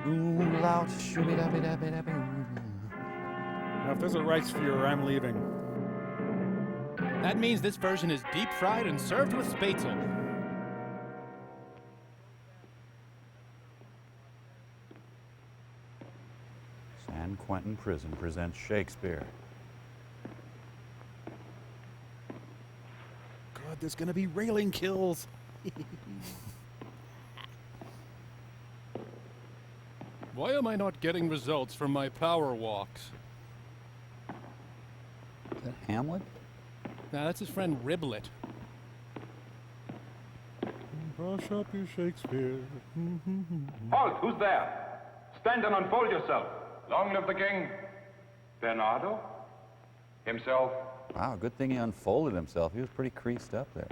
Ooh, out, shoo-be-da-be-da-be-da-be. Now, if there's a Reichsfuhrer, I'm leaving. That means this version is deep fried and served with spätzle. San Quentin Prison presents Shakespeare. God, there's gonna be railing kills. Why am I not getting results from my power walks? Is that Hamlet? Nah, that's his friend Riblet. Brush up your Shakespeare. Halt! Who's there? Stand and unfold yourself. Long live the king. Bernardo? Himself? Wow, good thing he unfolded himself. He was pretty creased up there.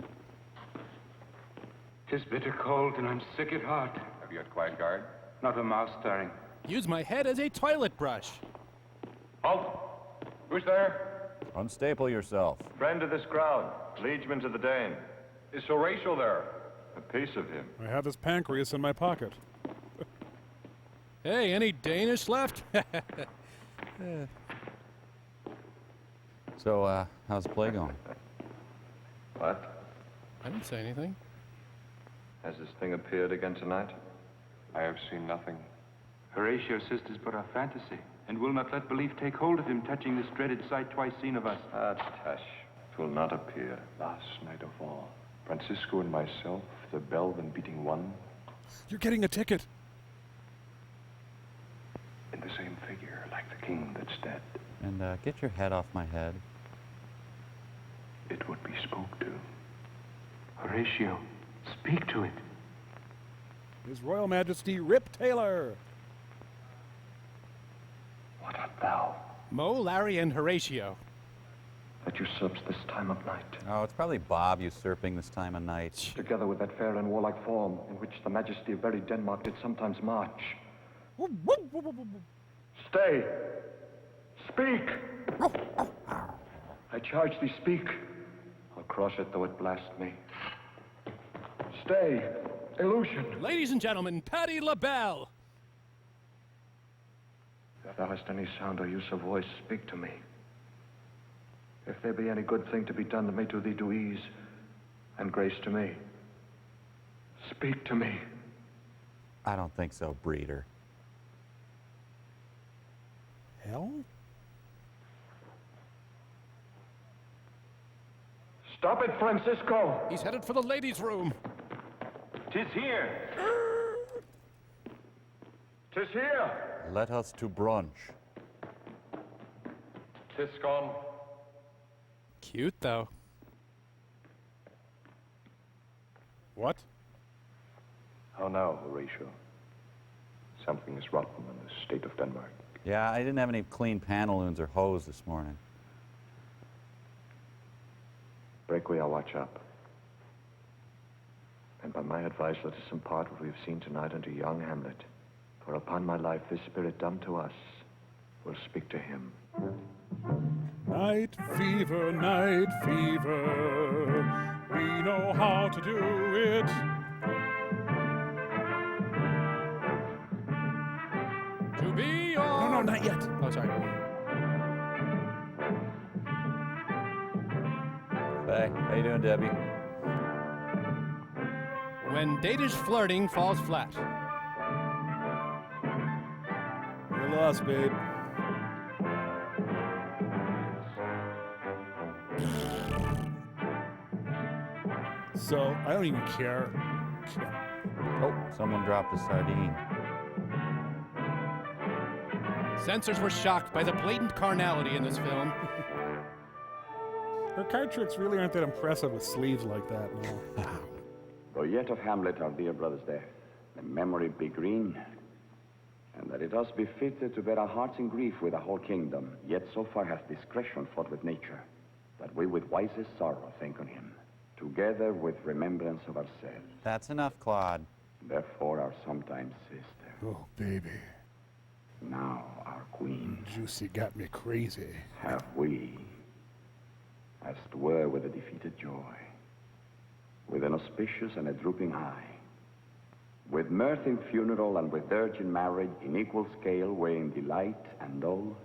'Tis bitter cold and I'm sick at heart. Have you had quiet guard? Not a mouse stirring. Use my head as a toilet brush. Halt! Who's there? Unstaple yourself. Friend of this crowd, liegeman to the Dane. Is Horatio there? A piece of him. I have his pancreas in my pocket. Hey, any Danish left? So, how's the play going? What? I didn't say anything. Has this thing appeared again tonight? I have seen nothing. Horatio says 'tis but a fantasy, and will not let belief take hold of him, touching this dreaded sight twice seen of us. Ah, tush. 'Twill not appear. Last night of all, Francisco and myself, the bell then beating one, You're getting a ticket. in the same figure, like the king that's dead. And, get your head off my head. It would be spoke to. Horatio, speak to it. His Royal Majesty Rip Taylor. What art thou? Mo, Larry, and Horatio. That usurps this time of night, Oh, it's probably Bob usurping this time of night. together with that fair and warlike form in which the majesty of very Denmark did sometimes march. Stay! Speak! I charge thee, speak. I'll crush it though it blast me. Stay! Illusion! Ladies and gentlemen, Patti LaBelle. If thou hast any sound or use of voice, speak to me. If there be any good thing to be done that may do thee do ease and grace to me, speak to me. I don't think so, breeder. Hell? Stop it, Francisco! He's headed for the ladies' room. 'Tis here! 'Tis here! Let us to brunch. 'Tis gone. Cute, though. What? How now, Horatio? Something is rotten in the state of Denmark. Yeah, I didn't have any clean pantaloons or hose this morning. Break we our watch up. And by my advice, let us impart what we have seen tonight unto young Hamlet. For upon my life, this spirit dumb to us will speak to him. Night fever, night fever. We know how to do it. To be or... No, not yet. Oh, sorry. Hey, how you doing, Debbie? When Danish flirting falls flat. You're lost, babe. So, I don't even care. Oh, someone dropped a sardine. Censors were shocked by the blatant carnality in this film. Her card tricks really aren't that impressive with sleeves like that, no. Though yet of Hamlet our dear brothers there, the memory be green, and that it us be fit to bear our hearts in grief with the whole kingdom, yet so far hath discretion fought with nature, that we with wisest sorrow think on him, together with remembrance of ourselves. That's enough, Claude. Therefore our sometime sister, Oh, baby. now our queen, Juicy got me crazy. have we, as 'twere with a defeated joy, with an auspicious and a drooping eye, With mirth in funeral and with dirge in marriage, in equal scale, weighing delight and dole,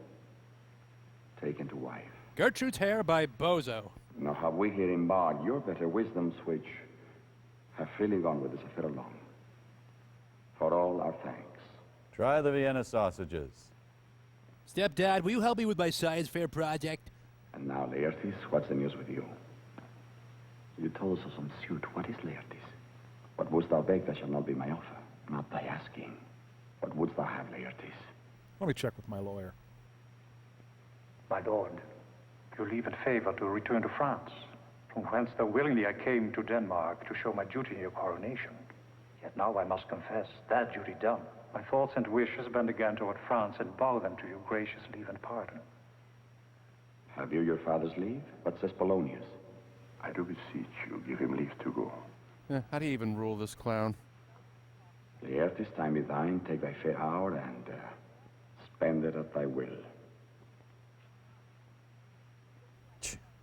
taken to wife. Gertrude's Hair by Bozo. Now have we here embarked your better wisdoms which have freely gone with this affair along. For all our thanks. Try the Vienna sausages. Stepdad, will you help me with my science fair project? And now, Laertes, what's the news with you? You told us of some suit. What is Laertes? What wouldst thou beg that shall not be my offer? Not thy asking. What wouldst thou have, Laertes? Let me check with my lawyer. My lord, you leave in favor to return to France, from whence though willingly I came to Denmark to show my duty in your coronation. Yet now I must confess, that duty done, my thoughts and wishes bend again toward France and bow them to your gracious leave and pardon. Have you your father's leave? What says Polonius? I do beseech you, give him leave to go. How do you even rule this clown? Laertes, time is thine. Take thy fair hour and spend it at thy will.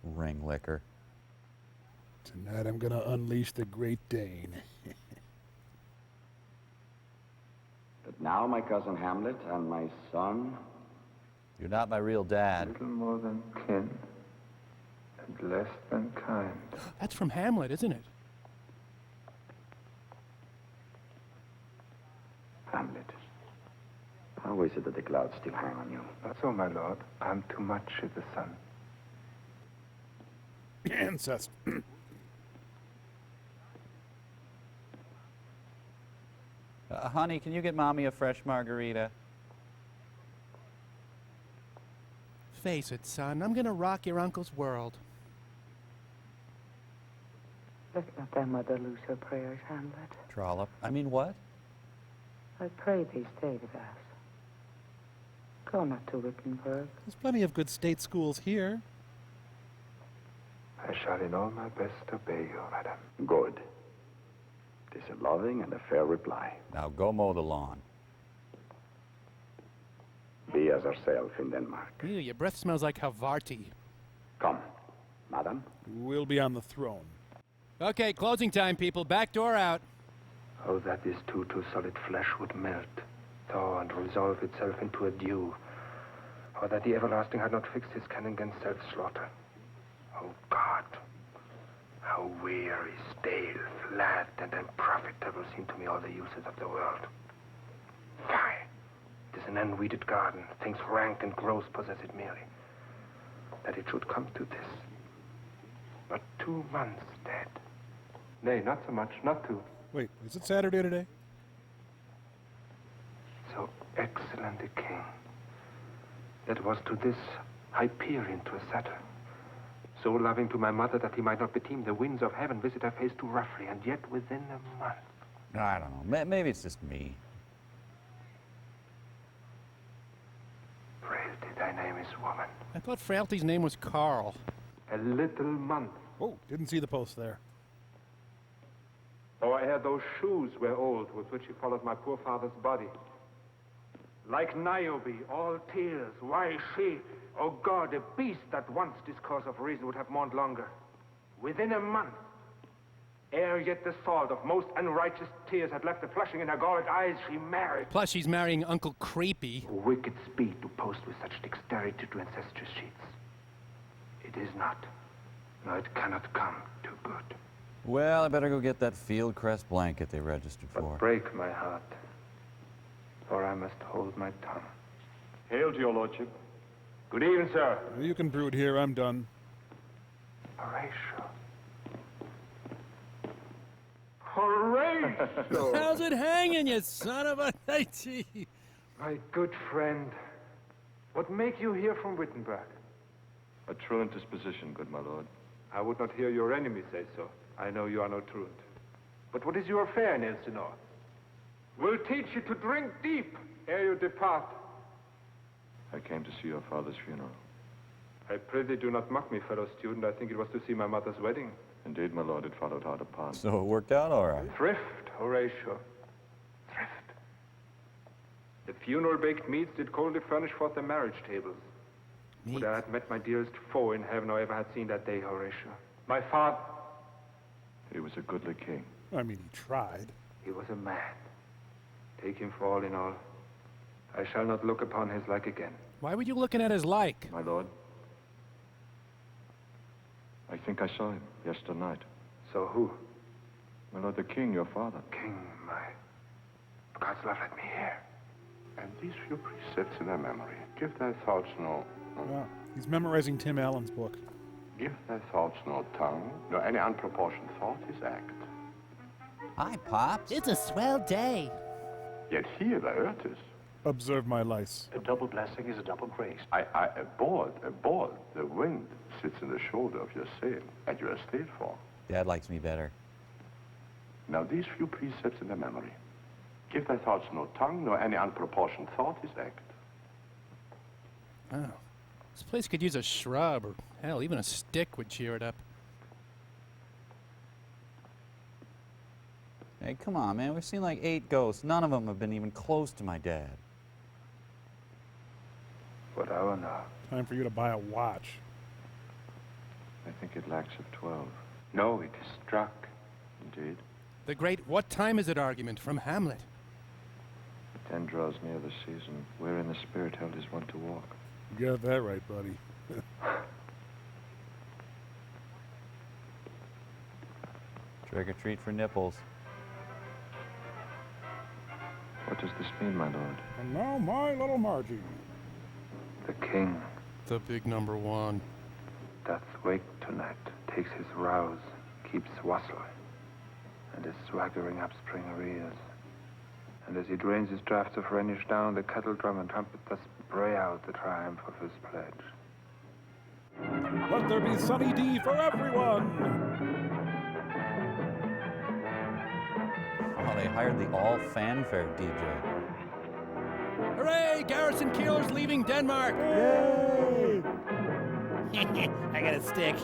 Ring liquor. Tonight I'm gonna unleash the Great Dane. But now, my cousin Hamlet and my son, You're not my real dad. Little more than kin, and less than kind. That's from Hamlet, isn't it? Hamlet, how is it that the clouds still hang on you? Not so, my lord. I'm too much of the sun. Ancestor. Honey, can you get Mommy a fresh margarita? Face it, son. I'm gonna rock your uncle's world. Let not thy mother lose her prayers, Hamlet. Trollop. I mean, what? I pray thee stay with us. Go not to Wittenberg. There's plenty of good state schools here. I shall in all my best obey you, madam. Good. It is a loving and a fair reply. Now go mow the lawn. Be as ourselves in Denmark. Ew, your breath smells like Havarti. Come, madam. We'll be on the throne. Okay, closing time, people. Back door out. Oh, that this too solid flesh would melt, thaw, and resolve itself into a dew. Or that the everlasting had not fixed his cannon against self-slaughter. Oh, God, how weary, stale, flat, and unprofitable seem to me all the uses of the world. Fie! It is an unweeded garden. Things rank and gross possess it merely. That it should come to this. But 2 months dead. Nay, not so much, not 2. Wait, is it Saturday today? So excellent a king, that was to this Hyperion to a satyr. So loving to my mother that he might not beteem the winds of heaven visit her face too roughly, and yet within a month. I don't know. Maybe it's just me. Frailty, thy name is woman. I thought Frailty's name was Carl. A little month. Oh, didn't see the post there. Oh, I heard those shoes were old with which he followed my poor father's body. Like Niobe, all tears. Why she, oh God, a beast that once discourse of reason would have mourned longer. Within a month, ere yet the salt of most unrighteous tears had left a flushing in her galled eyes, she married. Plus, she's marrying Uncle Creepy. Wicked speed to post with such dexterity to incestuous sheets. It is not, no, it cannot come to good. Well, I better go get that field crest blanket they registered for. But break my heart, for I must hold my tongue. Hail to your lordship. Good evening, sir. You can brood here. I'm done. Horatio. Horatio! How's it hanging, you son of a... My good friend, what make you here from Wittenberg? A truant disposition, good my lord. I would not hear your enemy say so. I know you are no truant. But what is your affair in Elsinore? We'll teach you to drink deep ere you depart. I came to see your father's funeral. I prithee do not mock me, fellow student. I think it was to see my mother's wedding. Indeed, my lord, it followed hard upon. So it worked out all right. Thrift, Horatio. Thrift. The funeral baked meats did coldly furnish forth the marriage tables. Would I had met my dearest foe in heaven, or ever had seen that day, Horatio. My father... He was a goodly king. I mean, he tried. He was a man. Take him for all in all. I shall not look upon his like again. Why were you looking at his like? My lord, I think I saw him yesternight. So who? My lord, the king, your father. King, my... For God's love, let me hear. And these few precepts in thy memory, give thy thoughts no... Yeah, he's memorizing Tim Allen's book. Give thy thoughts no tongue, nor any unproportioned thought his act. Hi, Pops. It's a swell day. Yet here thou hurtest. Observe my lice. A double blessing is a double grace. Aboard. The wind sits in the shoulder of your sail, and you are stayed for. Dad likes me better. Now these few precepts in thy memory. Give thy thoughts no tongue, nor any unproportioned thought his act. Oh. This place could use a shrub, or hell, even a stick would cheer it up. Hey, come on, man. We've seen like 8 ghosts. None of them have been even close to my dad. What hour now? Time for you to buy a watch. I think it lacks of 12. No, it is struck. Indeed. The great "what time is it" argument from Hamlet. 10 draws near the season, wherein the spirit held his wont to walk. You got that right, buddy. Trick or treat for nipples. What does this mean, my lord? And now my little Margie. The king The big number 1. doth wake tonight, takes his rouse, keeps wassail, and is swaggering up spring arrears. And as he drains his draughts of Rhenish down, the kettle drum and trumpet thus bray out the triumph of his pledge. Let there be Sunny D for everyone! Oh, they hired the all-fanfare DJ. Hooray! Garrison Keeler's leaving Denmark! Yay! I got a stick.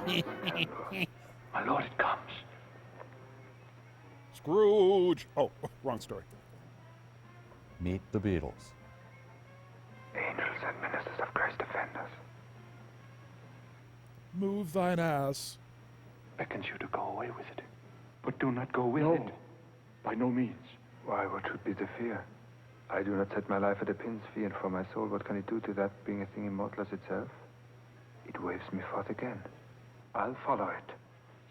My lord, it comes. Scrooge! Oh, wrong story. Meet the Beatles. Angels and ministers of Christ defend us. Move thine ass. Beckons you to go away with it. But do not go with it. By no means. Why, what should be the fear? I do not set my life at a pin's fee, and for my soul, what can it do to that, being a thing immortal as itself? It waves me forth again. I'll follow it.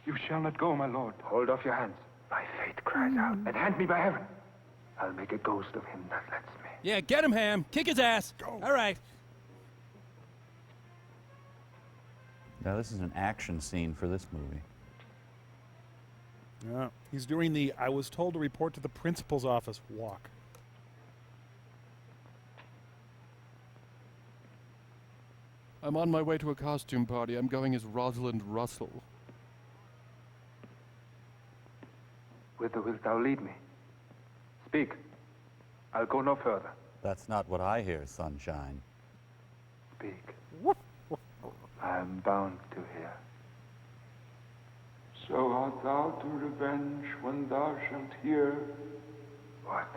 You shall not go, my lord. Hold off your hands. My fate cries out, and hand me by heaven. I'll make a ghost of him that lets me. Yeah, get him, Ham. Kick his ass. Go. All right. Now, this is an action scene for this movie. Yeah, he's doing the "I was told to report to the principal's office" walk. I'm on my way to a costume party. I'm going as Rosalind Russell. Whither wilt thou lead me? Speak. I'll go no further. That's not what I hear, sunshine. Speak. I am bound to hear. So art thou to revenge when thou shalt hear, What?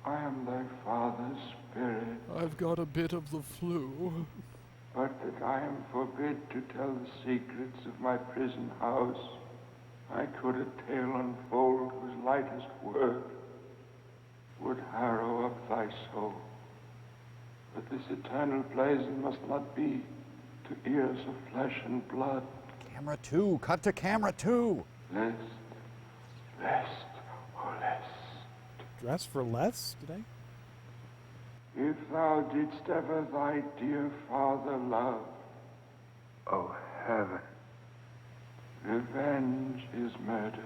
I am thy father's spirit, I've got a bit of the flu. but that I am forbid to tell the secrets of my prison house. I could a tale unfold whose lightest word would harrow up thy soul. But this eternal blazon must not be to ears of flesh and blood, Camera 2. Cut to camera 2. lest, oh lest, Dress for less today? if thou didst ever thy dear father love, Oh, heaven. revenge is murder,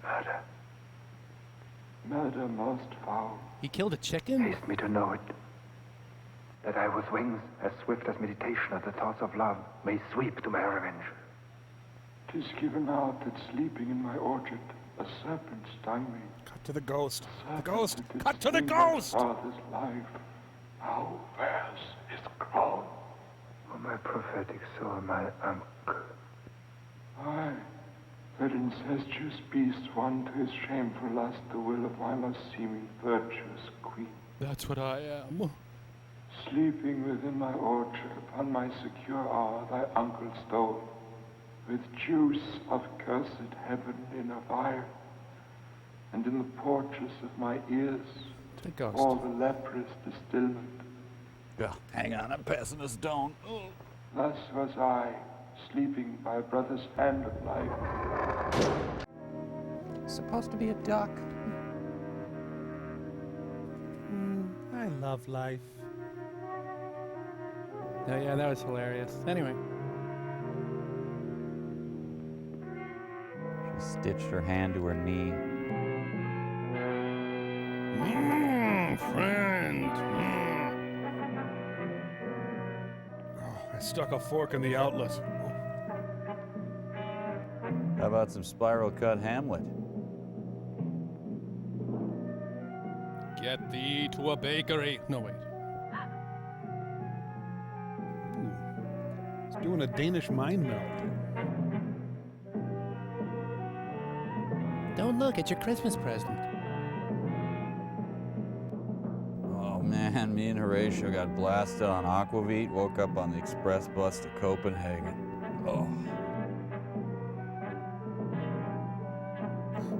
Murder. murder most foul. He killed a chicken? Haste me to know it. That I with wings as swift as meditation of the thoughts of love may sweep to my revenge. 'Tis given out that sleeping in my orchard a serpent stung me. Cut to the ghost. The Serpent ghost! that did Cut to the steal my ghost! Father's life. How wears his crown? Oh, my prophetic soul, my uncle. I, that incestuous beast won to his shameful lust the will of my most seeming virtuous queen. That's what I am. Sleeping within my orchard upon my secure hour thy uncle stole, with juice of cursed heaven in a vial, and in the porches of my ears, It's a ghost. all the leprous distillment. Yeah, hang on, I'm passing the stone. Oh. Thus was I, sleeping by a brother's hand of life. It's supposed to be a duck. I love life. Oh yeah, that was hilarious. Anyway. She stitched her hand to her knee. Friend. Oh, I stuck a fork in the outlet. How about some spiral cut Hamlet? Get thee to a bakery. No, wait. It's doing a Danish mind meld. Don't look, it's your Christmas present. Oh man, me and Horatio got blasted on Aquavit, woke up on the express bus to Copenhagen. Oh.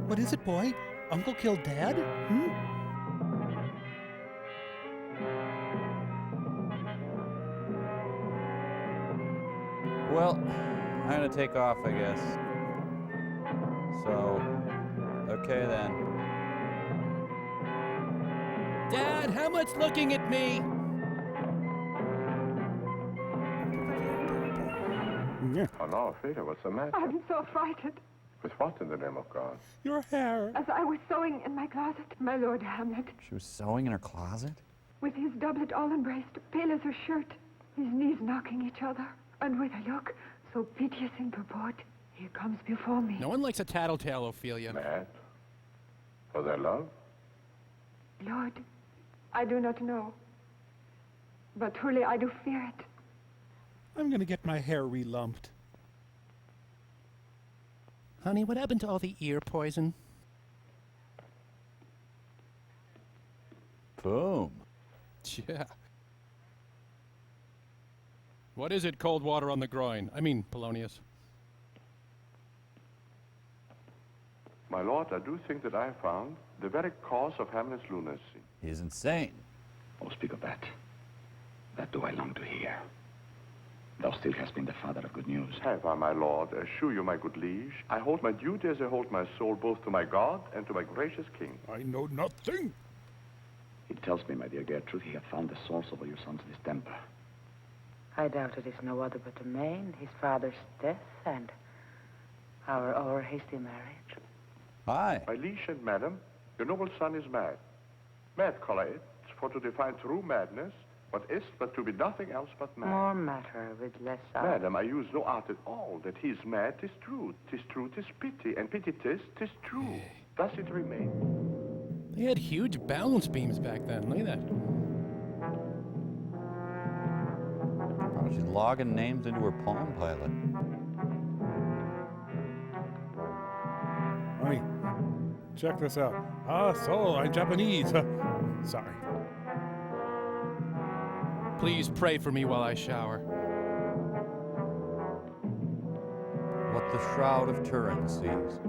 What is it, boy? Uncle killed Dad? Hmm? Well, I'm gonna take off, I guess. So, okay then. Dad, Hamlet's looking at me. Yeah. Oh no, Frida, what's the matter? I'm so frightened. With what in the name of God? Your hair. As I was sewing in my closet, my Lord Hamlet, She was sewing in her closet? with his doublet all embraced, pale as a shirt, his knees knocking each other, and with a look so piteous in purport, he comes before me. No one likes a tattletale, Ophelia. Mad? For their love? Lord, I do not know, but truly I do fear it. I'm gonna get my hair relumped. Honey, what happened to all the ear poison? Boom. Yeah. What is it, cold water on the groin? I mean, Polonius. My lord, I do think that I have found the very cause of Hamlet's lunacy. He's insane. Oh, speak of that. That do I long to hear. Thou still hast been the father of good news. Have I, my lord, assure you, my good liege, I hold my duty as I hold my soul both to my God and to my gracious king. I know nothing. He tells me, my dear Gertrude, he hath found the source of all your son's distemper. I doubt it is no other but the main, his father's death and our over-hasty marriage. Hi. My liege and madam, your noble son is mad. Mad, call I it, for to define true madness, what is but to be nothing else but mad. More matter with less art. Madam, I use no art at all. That he is mad, 'tis true. 'Tis true, 'tis pity. And pity 'tis true. Thus it remains. They had huge balance beams back then. Look at that. Oh, she's logging names into her Palm Pilot. Honey, check this out. Ah, so I'm Japanese. Sorry. Please pray for me while I shower. What the Shroud of Turin sees.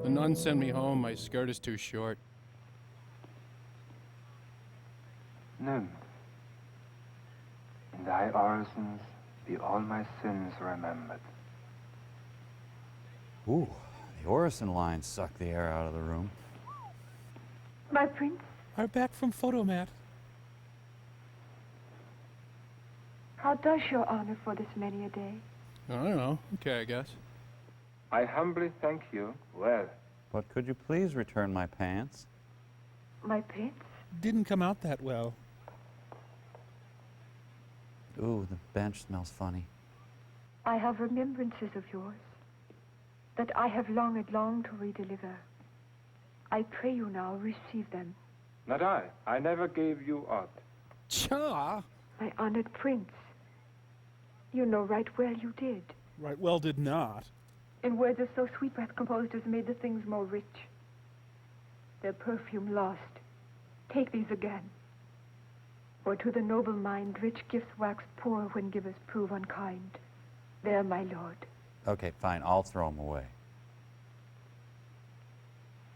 The nuns send me home. My skirt is too short. Nymph, in thy orisons be all my sins remembered. Ooh, the Orison lines suck the air out of the room. My prince, Are back from Photomat. how does your honor for this many a day? I don't know. Okay, I guess. I humbly thank you. Well, But could you please return my pants? My prince? Didn't come out that well. Ooh, the bench smells funny. I have remembrances of yours that I have longed long to redeliver. I pray you now, receive them. not I. I never gave you aught. Cha! My honored prince, you know right well you did. Right well did not. In words of so sweet breath composed as made the things more rich. Their perfume lost. Take these again. For to the noble mind rich gifts wax poor when givers prove unkind. There, my lord, Okay, fine. I'll throw them away.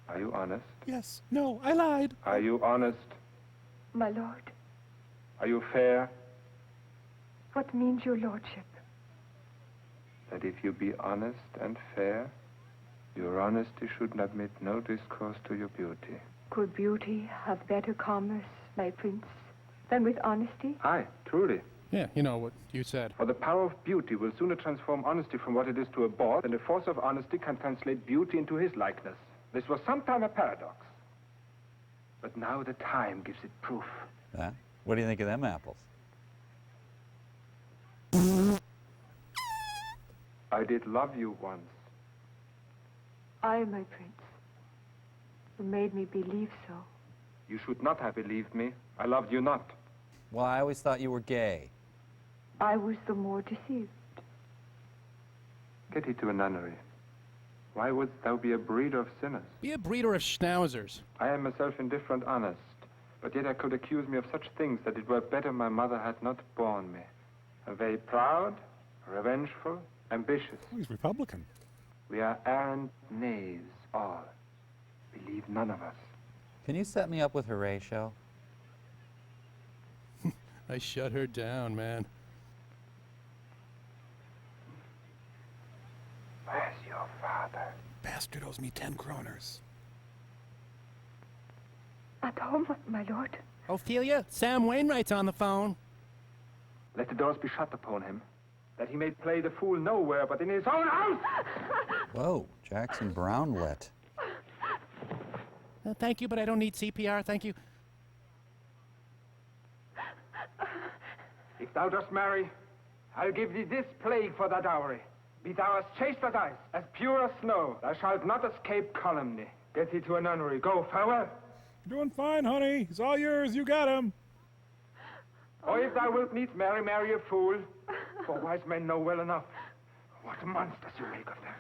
Are you honest? Yes. No, I lied. Are you honest? My lord, Are you fair? what means your lordship? That if you be honest and fair, your honesty should admit no discourse to your beauty. Could beauty have better commerce, my prince, than with honesty? Aye, truly. Yeah, you know what you said. For the power of beauty will sooner transform honesty from what it is to a bawd than the force of honesty can translate beauty into his likeness. This was sometime a paradox. But now the time gives it proof. Huh? What do you think of them apples? I did love you once. I, my prince. You made me believe so. You should not have believed me. I loved you not. Well, I always thought you were gay. I was the more deceived. Get thee to a nunnery. Why wouldst thou be a breeder of sinners? Be a breeder of schnauzers. I am myself indifferent honest, but yet I could accuse me of such things that it were better my mother had not borne me. A very proud, revengeful, ambitious. Oh, he's Republican. We are arrant knaves, all. Believe none of us. Can you set me up with Horatio? I shut her down, man. Where's your father? Bastard owes me 10 kroners. At home, my lord. Ophelia, Sam Wainwright's on the phone. Let the doors be shut upon him, that he may play the fool nowhere but in his own house! Whoa, Jackson Brownlet. Thank you, but I don't need CPR, thank you. If thou dost marry, I'll give thee this plague for thy dowry. Be thou as chaste as ice, as pure as snow. Thou shalt not escape calumny. Get thee to a nunnery. Go, farewell. You're doing fine, honey. He's all yours. You got him. Or if thou wilt needs marry, marry a fool. For wise men know well enough what monsters you make of them.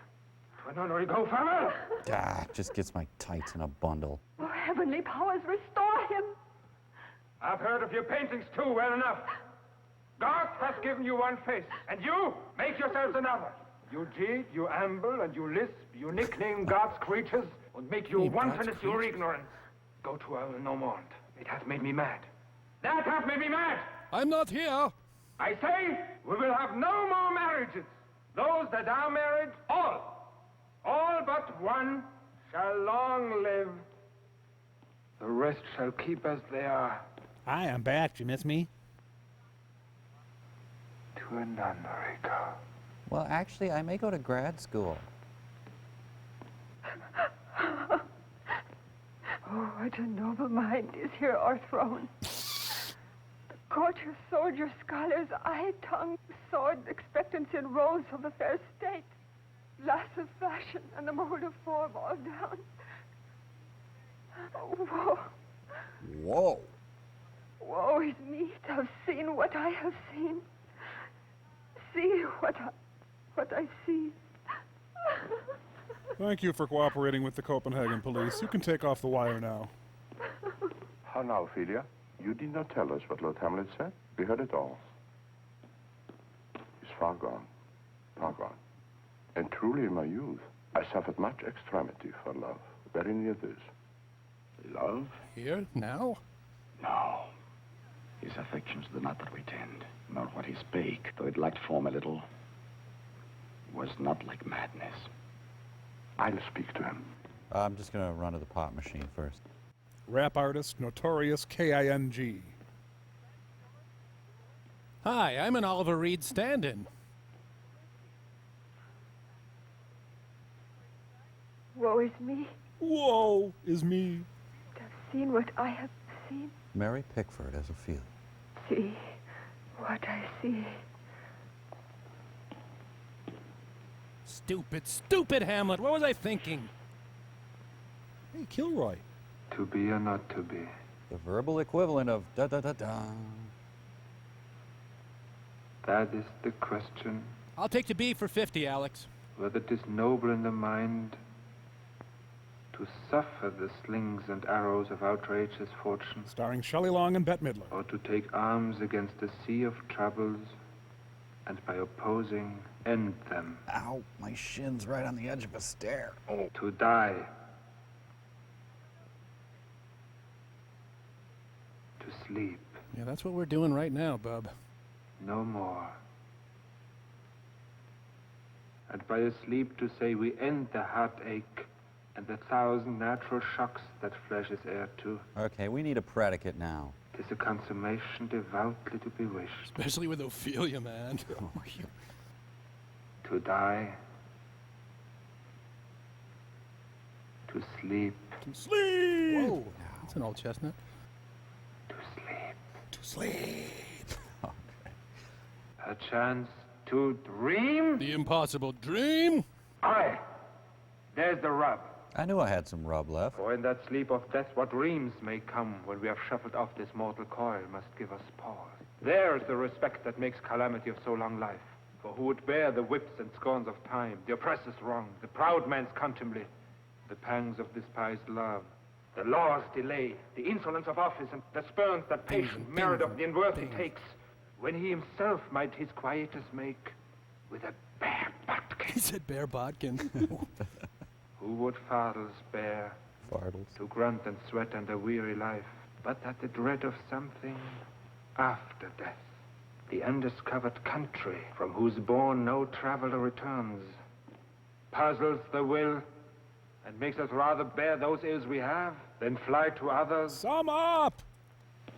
To a nunnery. Go, farewell. Ah, just gets my tights in a bundle. Oh, heavenly powers, restore him. I've heard of your paintings too well enough. God has given you one face, and you make yourselves another. You jeer, you amble, and you lisp, you nickname God's creatures, and make you wantonness your ignorance. Go to her no more. It hath made me mad. That hath made me mad! I'm not here! I say, we will have no more marriages. Those that are married, all but one, shall long live. The rest shall keep as they are. Hi, I'm back. Did you miss me? To a nunnery go. Well, actually, I may go to grad school. Oh, what a noble mind is here o'erthrown. The courtier, soldier, scholars, eye, tongue, sword, expectancy, and rose of the fair state. Lass of fashion and the mold of form all down. Oh, woe. Whoa. Woe is me to have seen what I have seen. See what I see. Thank you for cooperating with the Copenhagen police. You can take off the wire now. How now, Ophelia? You did not tell us what Lord Hamlet said. We heard it all. He's far gone. Far gone. And truly in my youth, I suffered much extremity for love. Very near this. Love? Here? Now? No. His affections do not pretend, nor what he spake, though it lacked form a little, was not like madness. I'll speak to him. I'm just gonna run to the pop machine first. Rap artist, Notorious King. Hi, I'm an Oliver Reed stand-in. Woe is me Whoa is me. to have seen what I have seen. Mary Pickford as Ophelia. See what I see. Stupid, stupid Hamlet. What was I thinking? Hey, Kilroy. To be or not to be. The verbal equivalent of da-da-da-da. That is the question. I'll take the B for 50, Alex. Whether it is noble in the mind to suffer the slings and arrows of outrageous fortune, Starring Shelley Long and Bette Midler. or to take arms against a sea of troubles, and by opposing end them. Ow, my shin's right on the edge of a stair. Oh. To die. To sleep. Yeah, that's what we're doing right now, bub. No more. And by a sleep to say we end the heartache and the 1,000 natural shocks that flesh is heir to. Okay, we need a predicate now. 'Tis a consummation devoutly to be wished. Especially with Ophelia, man. To die. To sleep. To sleep! Whoa, that's an old chestnut. To sleep. To sleep. A chance to dream? The impossible dream? Aye. There's the rub. I knew I had some rub left. For in that sleep of death, what dreams may come when we have shuffled off this mortal coil must give us pause. There's the respect that makes calamity of so long life. For who would bear the whips and scorns of time, the oppressor's wrong, the proud man's contumely, the pangs of despised love, the law's delay, the insolence of office, and the spurns that patient merit of the unworthy takes, when he himself might his quietus make with a bare bodkin. He said bare bodkin. Who would fardels bear to grunt and sweat under weary life, but that the dread of something after death, the undiscovered country from whose bourne no traveler returns, puzzles the will and makes us rather bear those ills we have than fly to others. Sum up!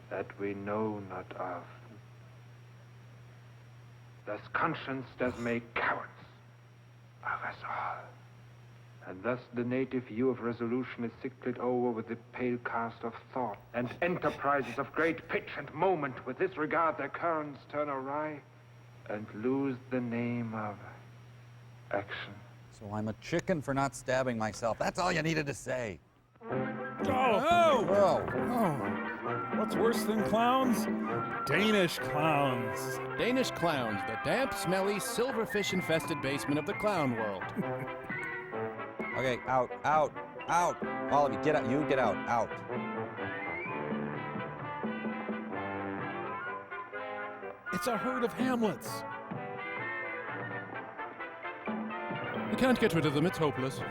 That we know not of. Thus conscience does make cowards of us all. And thus the native hue of resolution is sicklied over with the pale cast of thought, and enterprises of great pitch and moment with this regard their currents turn awry, and lose the name of action. So I'm a chicken for not stabbing myself. That's all you needed to say. Oh! What's worse than clowns? Danish clowns. Danish clowns, the damp, smelly, silverfish-infested basement of the clown world. Okay, out. All of you, get out. You get out. It's a herd of Hamlets. We can't get rid of them, it's hopeless.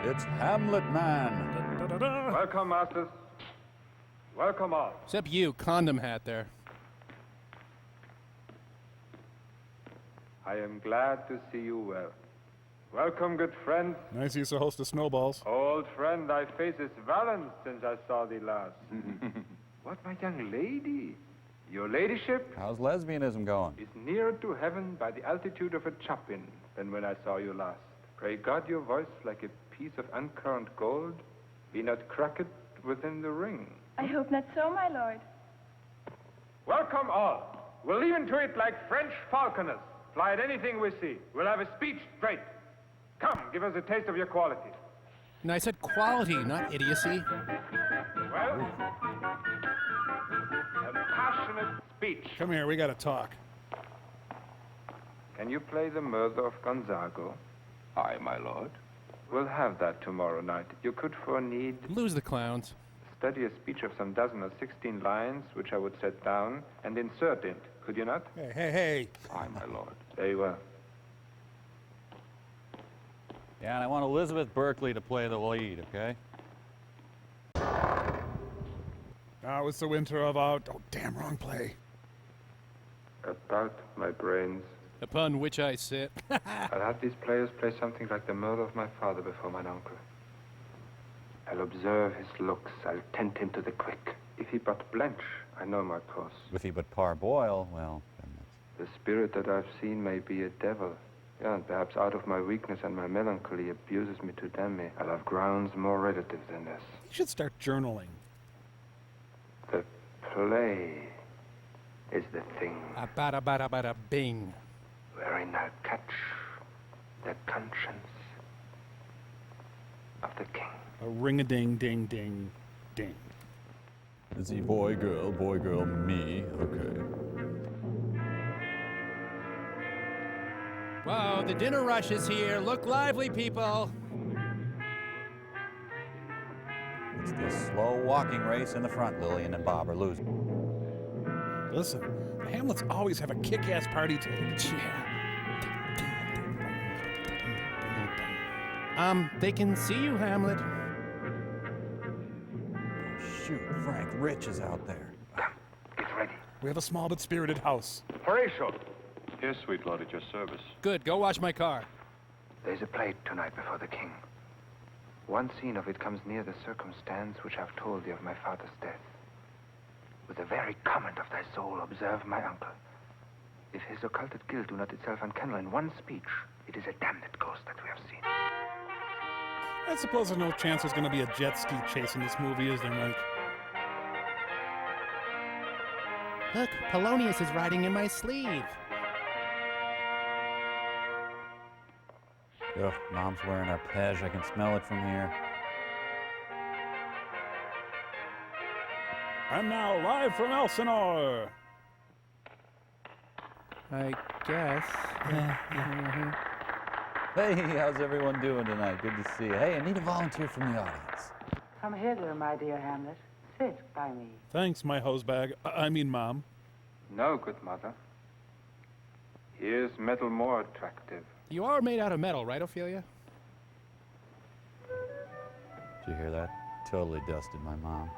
It's Hamlet Man. Welcome, masters. Welcome all. Except you, condom hat there. I am glad to see you well. Welcome, good friend. Nice use of host of snowballs. Old friend, thy face is valiant since I saw thee last. What, my young lady? Your ladyship How's lesbianism going? is nearer to heaven by the altitude of a chopin than when I saw you last. Pray God your voice, like a piece of uncurrent gold, be not cracked within the ring. I hope not so, my lord. Welcome all. We'll leave into it like French falconers. Fly at anything we see. We'll have a speech straight. Come, give us a taste of your quality. And I said quality, not idiocy. Well, a passionate speech. Come here, we gotta talk. Can you play the murder of Gonzago? Aye, my lord. We'll have that tomorrow night. You could for need Lose the clowns. study a speech of some dozen or 16 lines, which I would set down and insert it. Could you not? Hey. Aye, my lord. Very well. Yeah, and I want Elizabeth Berkley to play the lead, okay? Now it's the winter of our... Oh, damn, wrong play. About my brains. Upon which I sit. I'll have these players play something like the murder of my father before mine uncle. I'll observe his looks. I'll tempt him to the quick. If he but blench, I know my course. If he but parboil, well, then that's... The spirit that I've seen may be a devil. Yeah, and perhaps out of my weakness and my melancholy abuses me to damn me. I'll have grounds more relative than this. You should start journaling. The play is the thing. A bada bada bada bing. Wherein I'll catch the conscience of the king. A ring-a-ding-ding-ding-ding. Is he boy, girl, me? Okay. Whoa, the dinner rush is here. Look lively, people. It's this slow walking race in the front. Lillian and Bob are losing. Listen, the Hamlets always have a kick-ass party tape. They can see you, Hamlet. Shoot, Frank Rich is out there. Get ready. We have a small but spirited house. Horatio! Here, sweet lord, at your service. Good, go watch my car. There's a play tonight before the king. One scene of it comes near the circumstance which I've told thee of my father's death. With the very comment of thy soul, observe my uncle. If his occulted guilt do not itself unkennel in one speech, it is a damned ghost that we have seen. I suppose there's no chance there's going to be a jet ski chase in this movie, is there, Mike? Look, Polonius is riding in my sleeve. Ugh, Mom's wearing our pej. I can smell it from here. And now, live from Elsinore! I guess. Hey, how's everyone doing tonight? Good to see you. Hey, I need a volunteer from the audience. Come hither, my dear Hamlet. Sit by me. Thanks, my hosebag. I mean, Mom. No, good mother. Here's metal more attractive. You are made out of metal, right, Ophelia? Did you hear that? Totally dusted my mom.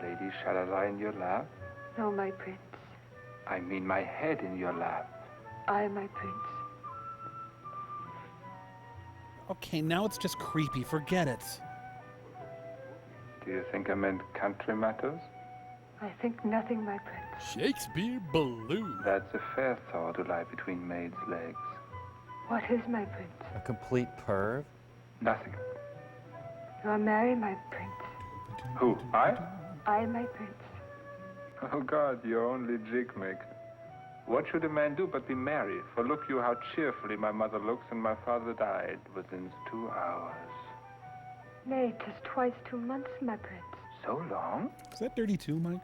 Lady, shall I lie in your lap? No, my prince. I mean my head in your lap. I, my prince. Okay, now it's just creepy. Forget it. Do you think I meant country matters? I think nothing, my prince. Shakespeare Blue. That's a fair thought to lie between maids' legs. What is my prince? A complete perv? Nothing. You are married, my prince. Who, I? I, my prince. Oh, God, you're only jig-maker. What should a man do but be merry? For look you how cheerfully my mother looks, and my father died within 2 hours. Nay, 'tis twice 2 months, my prince. So long? Is that dirty too, Mike?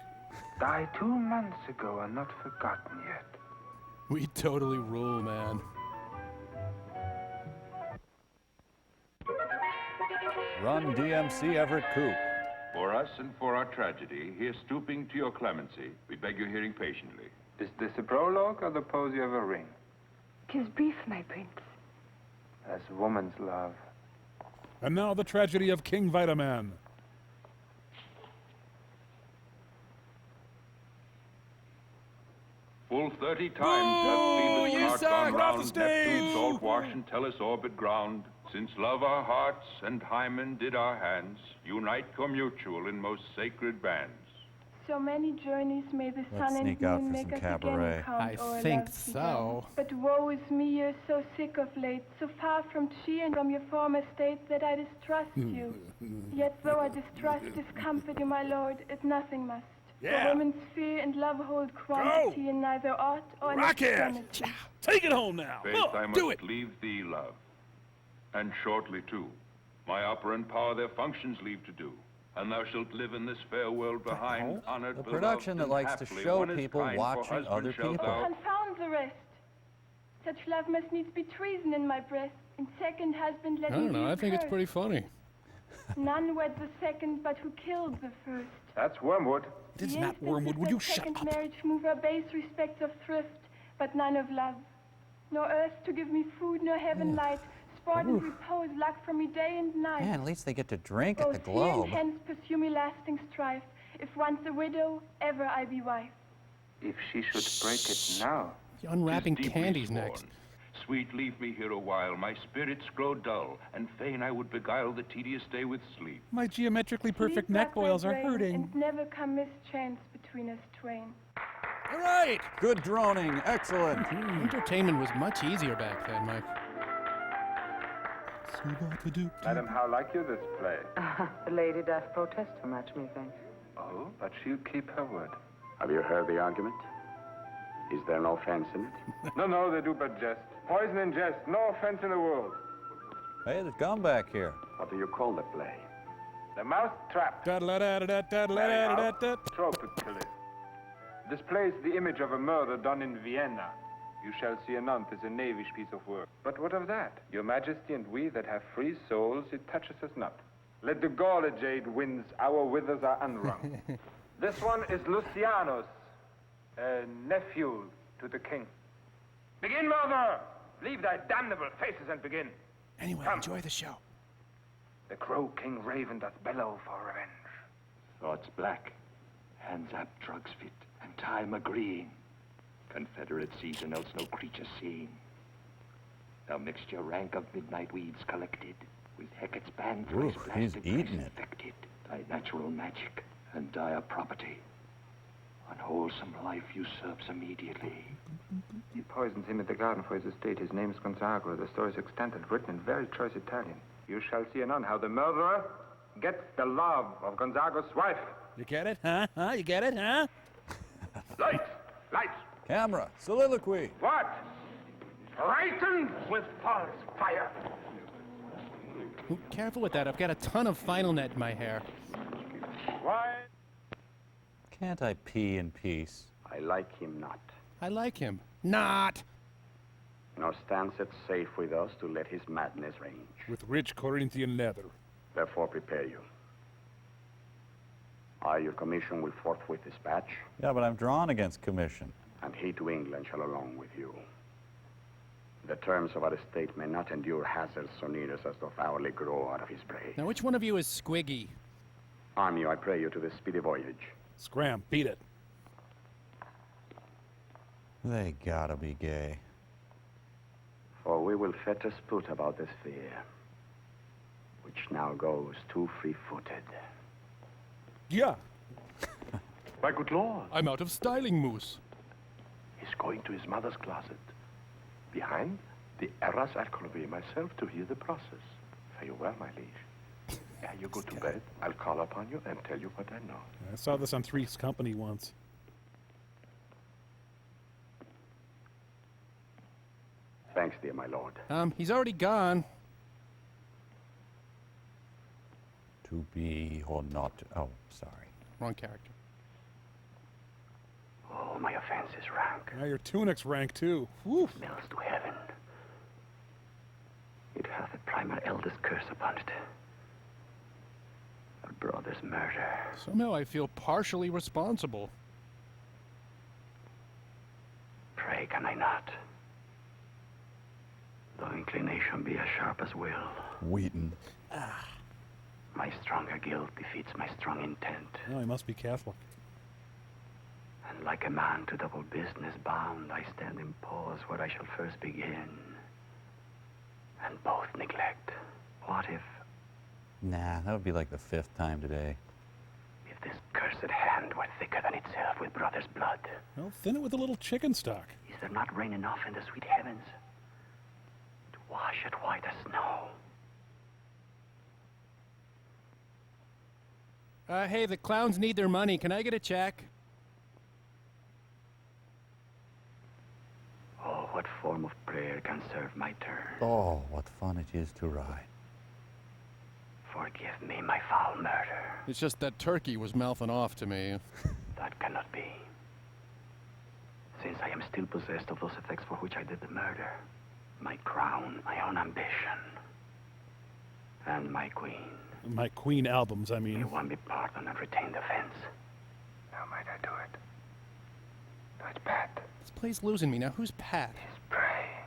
Died 2 months ago and not forgotten yet. We totally rule, man. Run DMC Everett Koop. For us and for our tragedy, here stooping to your clemency, we beg your hearing patiently. Is this a prologue or the posy of a ring? 'Tis brief, my prince. As woman's love. And now the tragedy of King Vitaman. Full 30 times hath Phoebus' you cart suck! gone Get off round, the stage! Neptune's salt wash and Tellus orbit ground. Since love our hearts and Hymen did our hands unite commutual in most sacred bands. So many journeys may the Let's sun and sneak out moon for make some us cabaret. again count I o'er think love's so. begun. But woe is me, you're so sick of late, so far from cheer and from your former state that I distrust you. Yet though I distrust, discomfort you, my lord, it nothing must. Yeah. For women's fear and love hold quantity in neither aught or in Rock it! extremity. Take it home now. Faith, Look, I must do it. leave thee, love. And shortly, too. My operant power their functions leave to do. And thou shalt live in this fair world behind, honored, The beloved, production that and likes to haply show one is people kind, for watching husband other shalt people. thou- Confound the rest. Such love must needs be treason in my breast. And second husband let I me don't know, be I think it's cursed. pretty funny. None wed the second, but who killed the first. That's wormwood. It's The not instance wormwood. is Would that you shut second up? marriage move our base respects of thrift, but none of love. Nor earth to give me food, nor heaven light. Sport and repose lack from me day and night. Man, at least they get to drink at the Both here and Globe. hence pursue me lasting strife. If once a widow, ever I be wife. If she should break it now. Unwrapping 'Tis deeply candies sworn. next. Sweet, leave me here a while. My spirits grow dull, and fain I would beguile the tedious day with sleep. My geometrically perfect Sleep neck like my boils are brain, hurting. And never come mischance between us twain. All right! Good droning. Excellent. Entertainment was much easier back then, Mike. Madam, how like you this play? The lady doth protest too much, methinks. Oh, but she'll keep her word. Have you heard the argument? Is there no offense in it? No, they do but jest. Poison and jest, no offense in the world. Hey, there's gum back here. What do you call the play? The mouse trap. Tropically. This play is the image of a murder done in Vienna. You shall see anon, 'tis a knavish piece of work. But what of that? Your majesty and we that have free souls, it touches us not. Let the gaulle jade winds, our withers are unwrung. This one is Lucianus. A nephew to the king. Begin, murderer! Leave thy damnable faces and begin. Anyway, Come. enjoy the show. The crow king raven doth bellow for revenge. Thoughts black, hands up, drugs fit, and time agreeing. Confederate Caesar notes no creature seen. Thou mixed your rank of midnight weeds collected, with Hecate's band Ooh, he's eating it. infected. Thy natural magic and dire property. Unwholesome life usurps immediately. He poisons him in the garden for his estate. His name is Gonzago. The story is extant and written in very choice Italian. You shall see anon how the murderer gets the love of Gonzago's wife. You get it, huh? You get it, huh? Lights! Lights! Camera, soliloquy. What? Frightened with false fire. Ooh, careful with that. I've got a ton of final net in my hair. Why? Can't I pee in peace? I like him not. I like him. Not! Nor stands it safe with us to let his madness range. With rich Corinthian leather. Therefore prepare you. I, your commission, will forthwith dispatch, Yeah, but I'm drawn against commission. and he to England shall along with you. The terms of our estate may not endure hazards so near us as doth hourly grow out of his prey. Now, which one of you is Squiggy? Arm you, I pray you, to this speedy voyage. Scram, beat it. They gotta be gay. For we will fet a sput about this fear, which now goes too free-footed. Yeah. My good lord, I'm out of styling mousse. he's going to his mother's closet. Behind, the Eras, I'll convey myself to hear the process. Fare you well, my liege. Ere you go to bed, I'll call upon you and tell you what I know. I saw this on Three's Company once. Thanks, dear my lord. He's already gone. To be or not. Oh, sorry. Wrong character. Oh, my offense is rank. Now your tunic's rank too. Woof. Smells to heaven. It hath a primal eldest curse upon it. A brother's murder. Somehow I feel partially responsible. Pray can I not? Though inclination be as sharp as will. Wheaton. My stronger guilt defeats my strong intent. Oh, he must be Catholic. And like a man to double business bound, I stand in pause where I shall first begin. And both neglect. What if Nah, that would be like the 5th time today. this cursed hand were thicker than itself with brother's blood? Well, thin it with a little chicken stock. Is there not rain enough in the sweet heavens to wash it white as snow? Hey, the clowns need their money. Can I get a check? Oh, what form of prayer can serve my turn? Oh, what fun it is to ride. Forgive me my foul murder. It's just that turkey was mouthing off to me. That cannot be. Since I am still possessed of those effects for which I did the murder. My crown, my own ambition, and my queen. My Queen albums, I mean. May one be pardoned and retain the offense. Now might I do it? No, it's Pat. This play's losing me. Now, who's Pat? He's praying.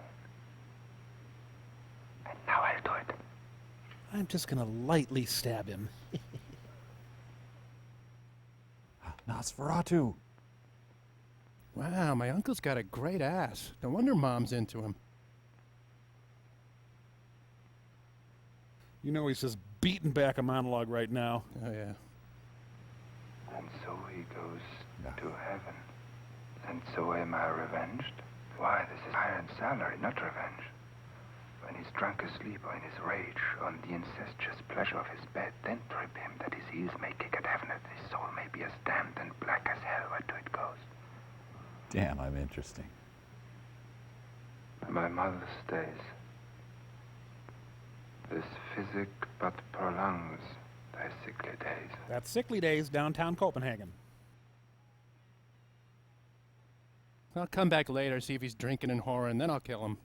And now I'll do it. I'm just gonna lightly stab him. Nosferatu. Wow, my uncle's got a great ass. No wonder Mom's into him. You know he's just beating back a monologue right now. Oh, yeah. And so he goes to heaven. And so am I revenged? Why, this is iron salary, not revenge. When he's drunk asleep or in his rage, on the incestuous pleasure of his bed, then trip him that his heels may kick at heaven, that his soul may be as damned and black as hell where to it goes. Damn, I'm interesting. My mother stays. This physic but prolongs thy sickly days. That's Sickly Days, downtown Copenhagen. I'll come back later, see if he's drinking and whoring, then I'll kill him.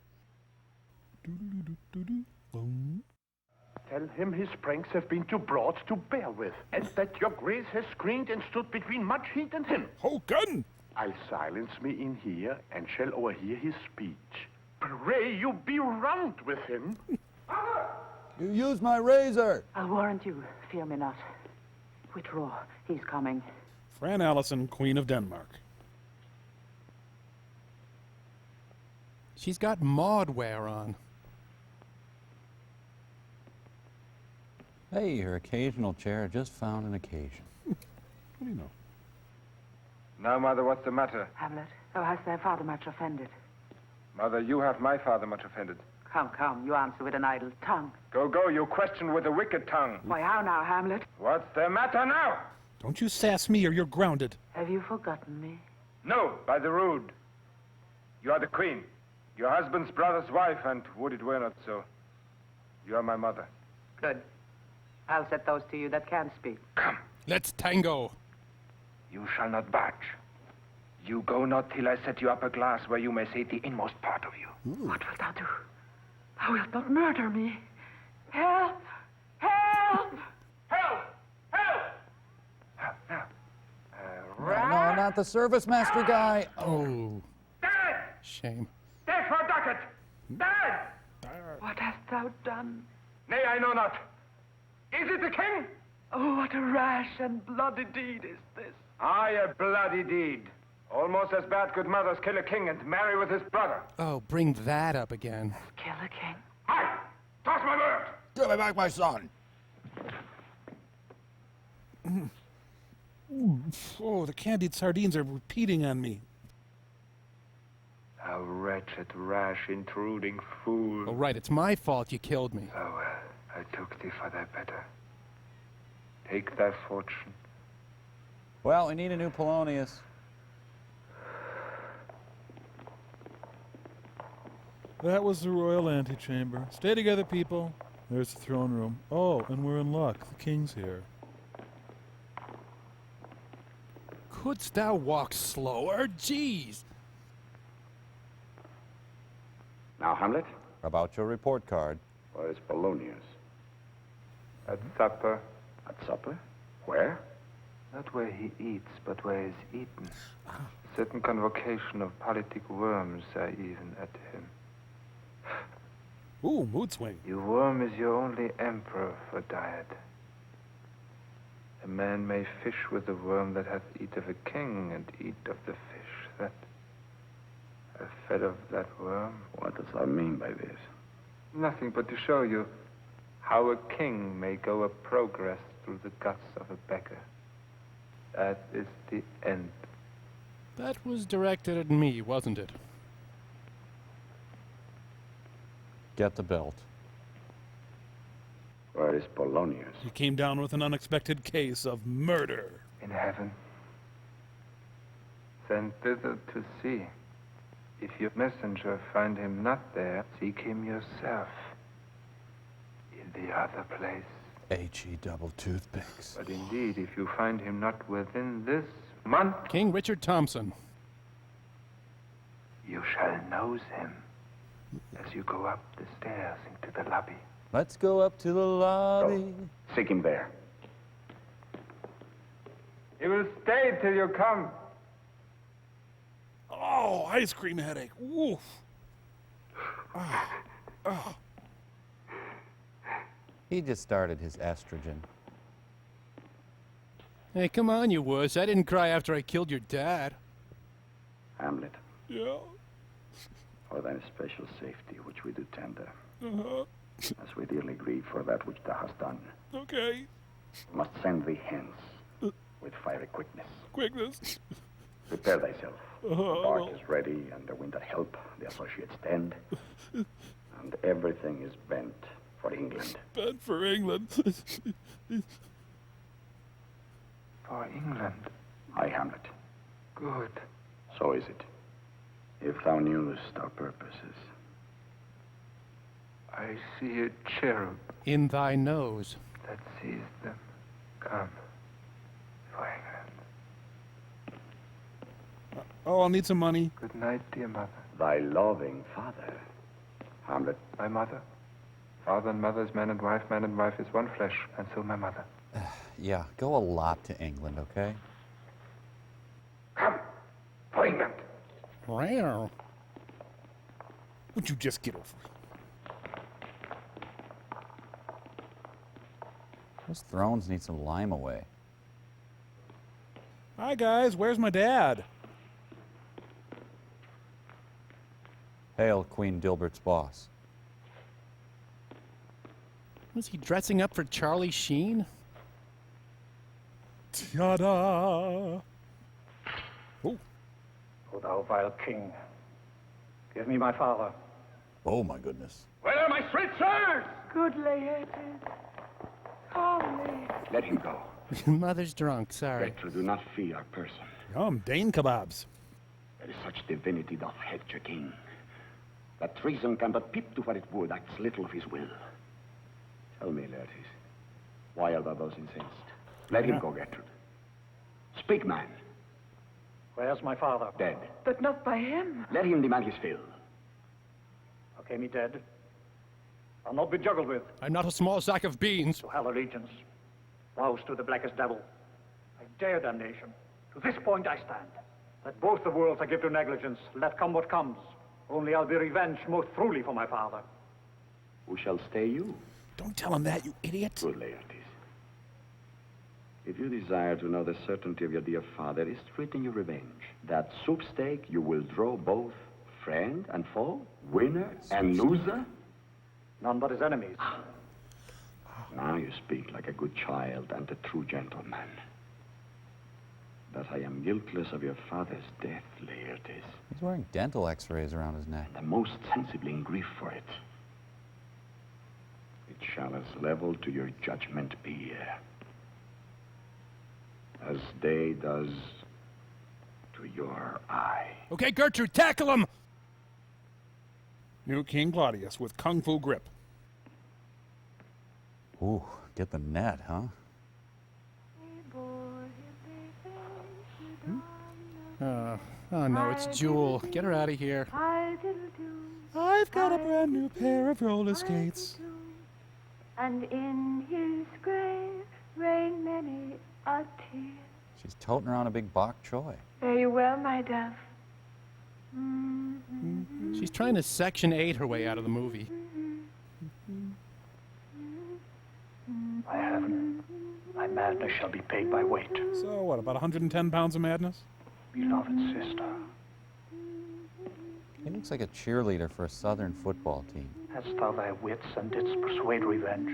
Tell him his pranks have been too broad to bear with, and that your grace has screened and stood between much heat and him. Hogan! I'll silence me in here and shall overhear his speech. Pray you be round with him. You used my razor! I'll warrant you. Fear me not. Withdraw. He's coming. Fran Allison, Queen of Denmark. She's got mod wear on. Hey, your occasional chair just found an occasion. What do you know? Now, Mother, what's the matter? Hamlet, thou hast thy father much offended. Mother, you have my father much offended. Come, come, you answer with an idle tongue. Go, go, you question with a wicked tongue. Why, how now, Hamlet? What's the matter now? Don't you sass me or you're grounded. Have you forgotten me? No, by the rood. You are the queen, your husband's brother's wife, and would it were not so, you are my mother. Good. I'll set those to you that can speak. Come. Let's tango. You shall not budge. You go not till I set you up a glass where you may say the inmost part of you. Ooh. What wilt thou do? Thou wilt not murder me. Help! Help! Help! Help! Now. No, not the service master guy. Oh. Dead! Shame. Dead for a ducat! Dead! What hast thou done? Nay, I know not. Is it the king? Oh, what a rash and bloody deed is this. Aye, a bloody deed. Almost as bad could mothers kill a king and marry with his brother. Oh, bring that up again. Kill a king? Aye! Toss my word! Give me back my son! Oh, the candied sardines are repeating on me. Thou wretched, rash, intruding fool. Oh, right, it's my fault you killed me. Oh, well, I took thee for thy better. Take thy fortune. Well, we need a new Polonius. That was the royal antechamber. Stay together, people. There's the throne room. Oh, and we're in luck. The king's here. Couldst thou walk slower? Jeez. Now, Hamlet? About your report card. Where is Polonius? At supper. At supper? Where? Not where he eats, but where he's eaten. Certain convocation of politic worms are even at him. Ooh, mood swing. Your worm is your only emperor for diet. A man may fish with the worm that hath eat of a king, and eat of the fish that hath fed of that worm. What does that mean by this? Nothing but to show you how a king may go a progress through the guts of a beggar. That is the end. That was directed at me, wasn't it? Get the belt. Where is Polonius? He came down with an unexpected case of murder. In heaven. Send thither to see. If your messenger find him not there, seek him yourself. In the other place. H-E double toothpicks. But indeed, if you find him not within this month, King Richard Thompson. You shall nose him as you go up the stairs into the lobby. Let's go up to the lobby. Go. Seek him there. He will stay till you come. Oh, ice cream headache. Woof. Oh. He just started his estrogen. Hey, come on, you wuss. I didn't cry after I killed your dad. Hamlet. Yeah. For thine special safety, which we do tender. Uh-huh. As we dearly grieve for that which thou hast done. Okay. Must send thee hence with fiery quickness. Quickness. Prepare thyself. The Uh-huh. bark is ready, and the wind at help, the associates stand. And everything is bent for England. Bent for England. For England. Aye, Hamlet. Good. So is it. If thou knewest our purposes. I see a cherub In thy nose. that sees them. Come. For England. Oh, I'll need some money. Good night, dear mother. Thy loving father. Hamlet. My mother. Father and mother is man and wife is one flesh, and so my mother. Yeah, go a lot to England, okay? Come! Wow. Would you just get over it? Those thrones need some lime away. Hi, guys. Where's my dad? Hail, Queen Dilbert's boss. Was he dressing up for Charlie Sheen? Ta-da! Oh. O thou vile king, give me my father. Oh, my goodness. Where are my sweet sirs? Good Laertes. Calmly. Let him go. Mother's drunk, sorry. Gertrude, do not fear our person. Yum, Dane kebabs. There is such divinity doth hedge a king, that treason can but peep to what it would, acts little of his will. Tell me, Laertes, why art thou thus incensed? Let him go, Gertrude. Speak, man. Where's my father? Dead. But not by him. Let him demand his fill. Okay, me dead. I'll not be juggled with. I'm not a small sack of beans. To hell allegiance. Vows to the blackest devil. I dare damnation. To this point I stand. Let both the worlds I give to negligence, let come what comes. Only I'll be revenged most truly for my father. Who shall stay you? Don't tell him that, you idiot. Good Laertes. If you desire to know the certainty of your dear father, is treating your revenge. That soup steak you will draw both friend and foe, winner and loser? None but his enemies. Now you speak like a good child and a true gentleman. That I am guiltless of your father's death, Laertes. He's wearing dental x-rays around his neck. And most sensibly in grief for it. It shall as level to your judgment be, as day does to your eye. Okay, Gertrude, tackle him! New King Claudius with Kung Fu grip. Ooh, get the net, huh? Oh no, it's Jewel. Get her out of here. I've got a brand new pair of roller skates. And in his grave rain many a tear. She's toting around a big bok choy. Fare you well, my dove. She's trying to Section 8 her way out of the movie. By heaven, my madness shall be paid by weight. So what, about 110 pounds of madness? Beloved sister. He looks like a cheerleader for a Southern football team. Hadst thou thy wits and didst persuade revenge,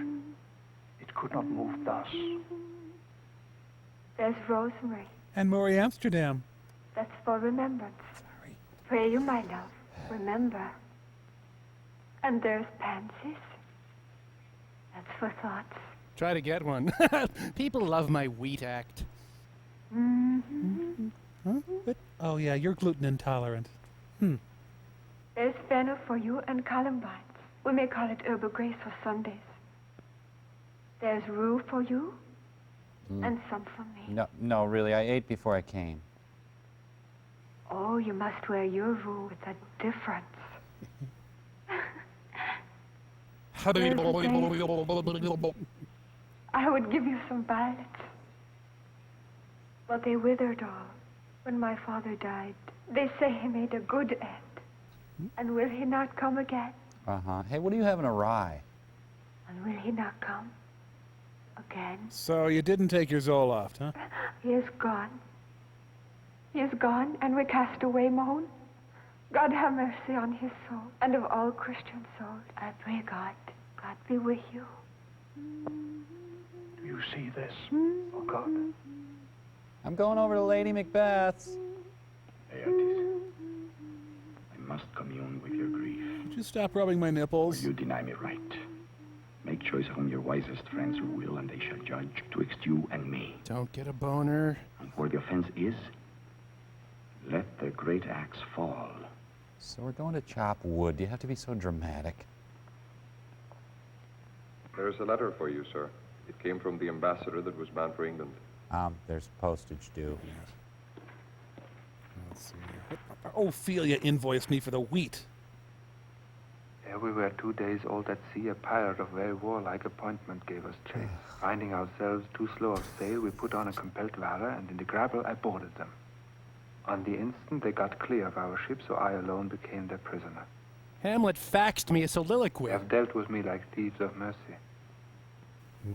it could not move thus. There's rosemary. And Maury Amsterdam. That's for remembrance. Sorry. Pray you, my love, remember. And there's pansies. That's for thoughts. Try to get one. People love my wheat act. Huh? What? Oh yeah, you're gluten intolerant. There's fennel for you and columbines. We may call it herbal grace for Sundays. There's rue for you and some for me. No, really, I ate before I came. Oh, you must wear your rue with a difference. I would give you some violets. But they withered all when my father died. They say he made a good end. And will he not come again? Uh-huh. Hey, what do you have in a rye? And will he not come again? So you didn't take your Zoloft, huh? He is gone. He is gone, and we cast away moan. God have mercy on his soul, and of all Christian souls. I pray God be with you. Do you see this, oh God? I'm going over to Lady Macbeth's. Laertes, I must commune with your grief. Would you stop rubbing my nipples? Or you deny me right. Make choice among your wisest friends who will, and they shall judge twixt you and me. Don't get a boner. And where the offense is, let the great axe fall. So we're going to chop wood. Do you have to be so dramatic? There's a letter for you, sir. It came from the ambassador that was bound for England. There's postage due. Let's see. Ophelia invoiced me for the wheat. Ere we were 2 days old at sea, a pirate of very warlike appointment gave us chase. Finding ourselves too slow of sail, we put on a compelled valor, and in the grapple I boarded them. On the instant, they got clear of our ship, so I alone became their prisoner. Hamlet faxed me a soliloquy. They have dealt with me like thieves of mercy.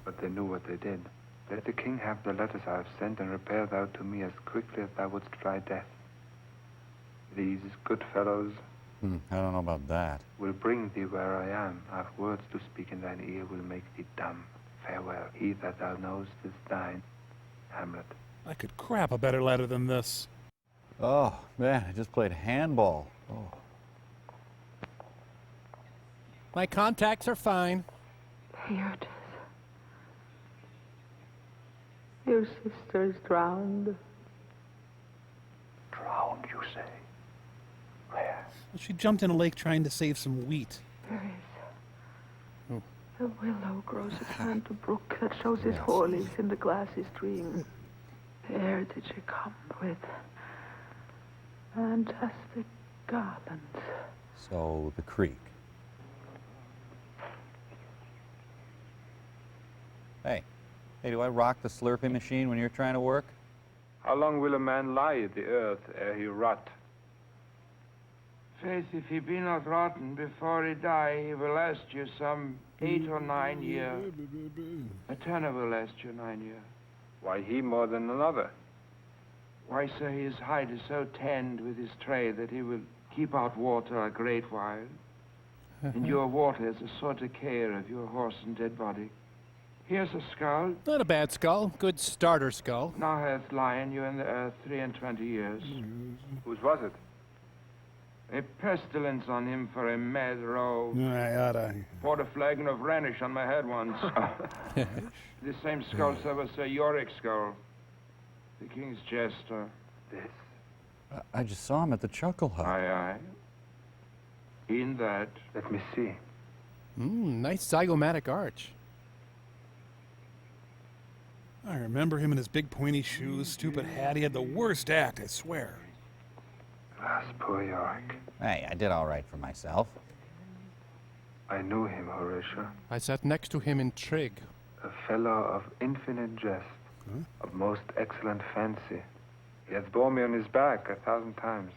But they knew what they did. Let the king have the letters I have sent, and repair thou to me as quickly as thou wouldst try death. These good fellows I don't know about that. will bring thee where I am. I have words to speak in thine ear will make thee dumb. Farewell. He that thou knowest is thine. Hamlet. I could crap a better letter than this. Oh, man, I just played handball. Oh. My contacts are fine. Here it is. Your sister is drowned. Drowned, you say? Where? Well, she jumped in a lake trying to save some wheat. There is. A willow grows around the brook that shows its hoar leaves in the glassy stream. There did she come with fantastic garlands. So, the creek. Hey, do I rock the Slurpee machine when you're trying to work? How long will a man lie at the earth ere he rot? Faith, if he be not rotten before he die, he will last you some 8 or 9 years. A turner will last you 9 years. Why he more than another? Why, sir, his hide is so tanned with his trade that he will keep out water a great while. And your water is a sort of care of your horse and dead body. Here's a skull. Not a bad skull. Good starter skull. Now hath lying you in the earth 23 years. Whose was it? A pestilence on him for a mad row. I oughta. Poured a flagon of Rhenish on my head once. The same skull, sir, was Sir Yorick's skull. The king's jester. This? I just saw him at the Chuckle Hut. Aye. In that. Let me see. Nice zygomatic arch. I remember him in his big pointy shoes, stupid hat. He had the worst act, I swear. Alas, poor Yorick. Hey, I did all right for myself. I knew him, Horatio. I sat next to him in Trig. A fellow of infinite jest, of most excellent fancy. He hath borne me on his back 1,000 times.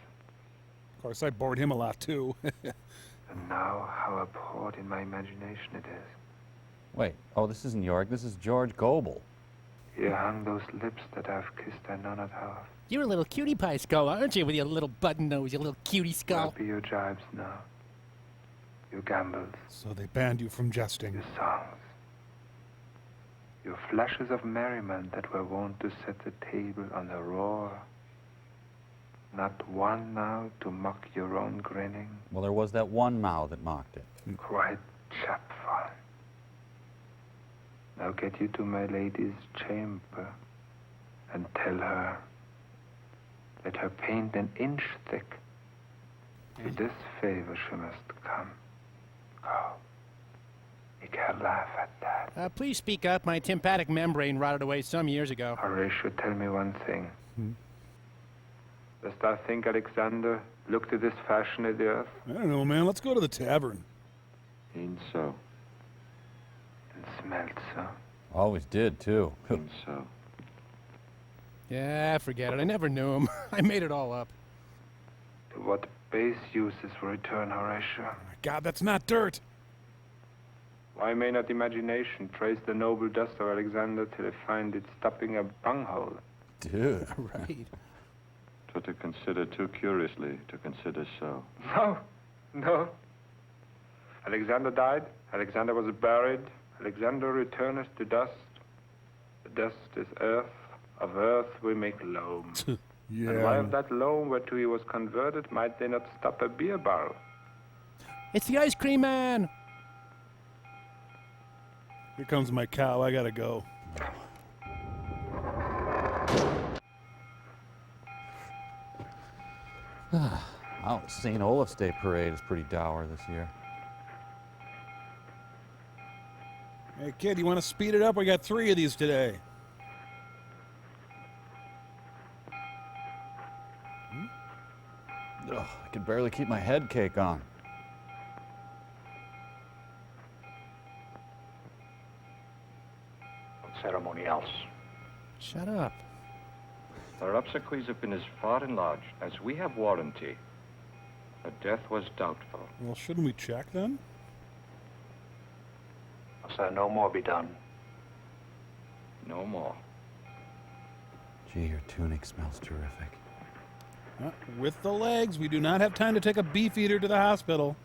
Of course, I bored him a lot, too. And now, how abhorred in my imagination it is. Wait, this isn't York, this is George Goebel. Here hung those lips that I've kissed I know not how. You're a little cutie pie skull, aren't you, with your little button nose, your little cutie skull? What be your jibes now? Your gambols. So they banned you from jesting. Your songs. Your flashes of merriment that were wont to set the table on a roar. Not one now to mock your own grinning. Well, there was that one mouth that mocked it. Quite chapful. Now get you to my lady's chamber and tell her, let her paint an inch thick. To this favor she must come. Go. Make her laugh at that. Please speak up. My tympanic membrane rotted away some years ago. Horatio, tell me one thing. Dost thou think Alexander looked at this fashion at the earth? I don't know, man. Let's go to the tavern. Ain't so. And smelt so. Always did, too. Ain't so. Yeah, forget it. I never knew him. I made it all up. To what base uses for return, Horatio? God, that's not dirt. Why may not imagination trace the noble dust of Alexander till it find it stopping a bunghole? Dude. Right. To consider too curiously, to consider so. No. Alexander died. Alexander was buried. Alexander returneth to dust. The dust is earth. Of earth we make loam. Yeah. And why of that loam whereto he was converted might they not stop a beer barrel? It's the ice cream man. Here comes my cow. I gotta go. Oh, St. Olaf's Day parade is pretty dour this year. Hey, kid, you want to speed it up? We got 3 of these today. Ugh, I can barely keep my head cake on. Ceremony else. Shut up. Our obsequies have been as far enlarged as we have warranty. Her death was doubtful. Well, shouldn't we check then? Sir, no more be done. No more. Gee, your tunic smells terrific. With the legs, we do not have time to take a beef eater to the hospital.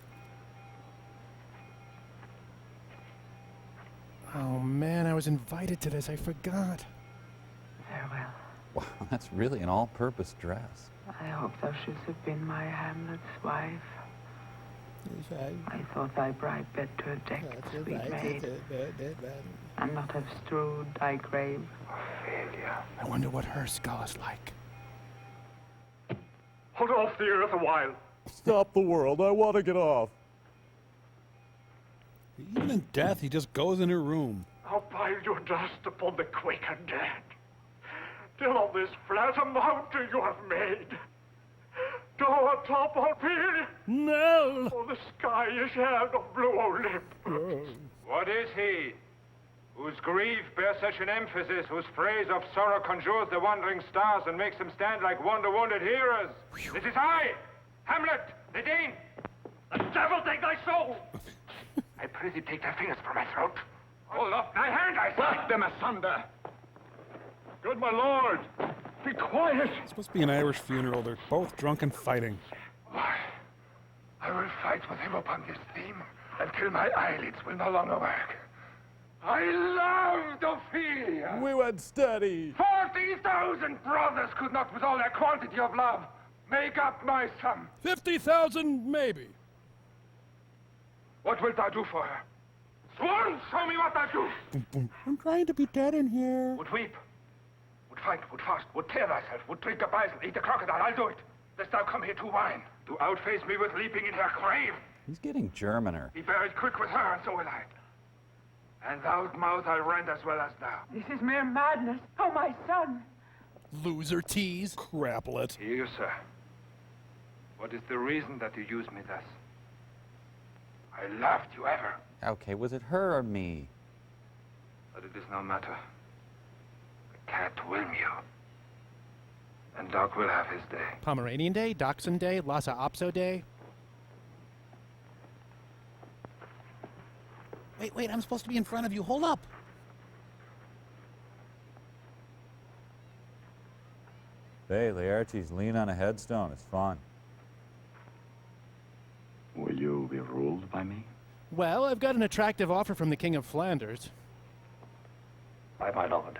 Oh man, I was invited to this. I forgot. Farewell. Wow, that's really an all-purpose dress. I hope thou shouldst have been my Hamlet's wife. I thought thy bride bed to have decked, sweet maid, and not have strewed thy grave. Failure. I wonder what her skull is like. Hold off the earth a while. Stop the world. I want to get off. Even in death, he just goes in her room. I'll pile your dust upon the quick and dead, till on this flat a mountain you have made. Go atop our pier. No. For the sky is held of blue Olympus. What is he, whose grief bears such an emphasis, whose phrase of sorrow conjures the wandering stars and makes them stand like wonder-wounded heroes? This is I, Hamlet, the Dane. The devil take thy soul! I prithee take thy fingers from my throat. Hold up thy hand, I say. Burst them asunder. Good my lord, be quiet. It's supposed to be an Irish funeral. They're both drunk and fighting. Why, I will fight with him upon this theme until my eyelids will no longer work. I loved Ophelia. We went steady. 40,000 brothers could not, with all their quantity of love, make up my sum. 50,000, maybe. What wilt thou do for her? Swan, show me what thou do. I'm trying to be dead in here. Would weep, would fight, would fast, would tear thyself, would drink the bison, eat the crocodile. I'll do it. Lest thou come here to whine, to outface me with leaping in her grave. He's getting Germaner. Be buried quick with her, and so will I. And thou's mouth I'll rend as well as thou. This is mere madness. Oh, my son. Loser tease. Craplet. Hear you, sir. What is the reason that you use me thus? I loved you ever. Okay, was it her or me? But it is no matter. The cat will mew. And dog will have his day. Pomeranian Day, Dachshund Day, Lhasa Apso Day. Wait, I'm supposed to be in front of you. Hold up. Hey, Laertes, lean on a headstone. It's fun. Will you be ruled by me? Well, I've got an attractive offer from the King of Flanders. By my lord.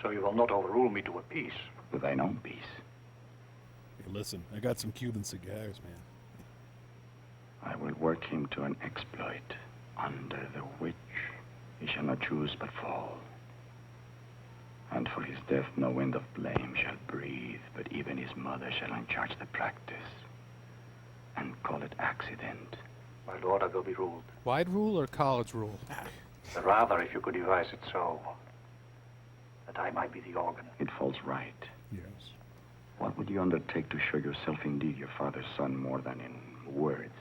So you will not overrule me to a peace. With thine own peace. Hey, listen, I got some Cuban cigars, man. I will work him to an exploit, under the which he shall not choose but fall. And for his death no wind of blame shall breathe, but even his mother shall uncharge the practice, and call it accident. My lord, I will be ruled. Wide rule or college rule? Rather, if you could devise it so, that I might be the organ. It falls right. Yes. What would you undertake to show yourself indeed your father's son more than in words?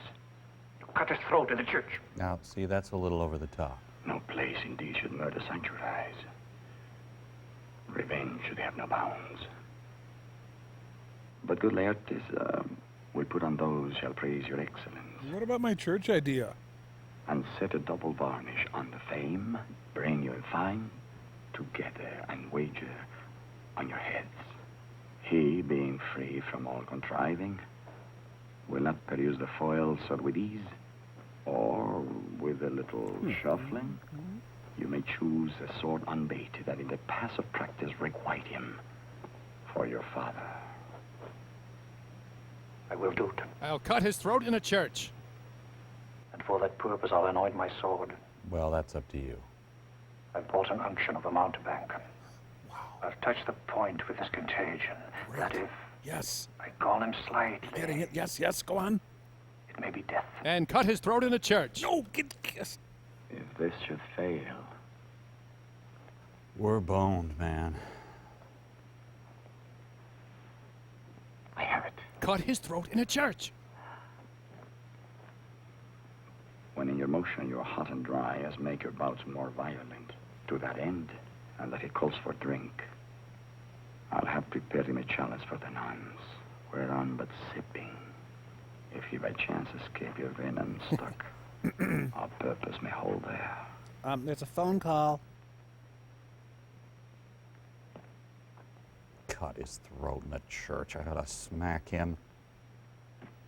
Cut his throat in the church. Now, see, that's a little over the top. No place indeed should murder sanctuarize. Revenge should have no bounds. But good Laertes, we put on those shall praise your excellence. What about my church idea? And set a double varnish on the fame, bring your fine together, and wager on your heads. He, being free from all contriving, will not peruse the foil sought with ease, or with a little shuffling, you may choose a sword unbait that in the pass of practice requite him for your father. I will do it. I'll cut his throat in a church. And for that purpose, I'll anoint my sword. Well, that's up to you. I've bought an unction of a mountebank. Wow. I'll touch the point with this contagion. Great. That if yes, I call him slightly, getting it. Yes, go on. It may be death. And cut his throat in a church. No, yes. If this should fail, we're boned, man. I have it. Cut his throat in a church. When in your motion you are hot and dry, as make your bouts more violent. To that end, and that it calls for drink, I'll have prepared him a chalice for the nuns, whereon but sipping, if he by chance escape your venom stuck, our purpose may hold there. There's a phone call. Cut his throat in the church. I gotta smack him.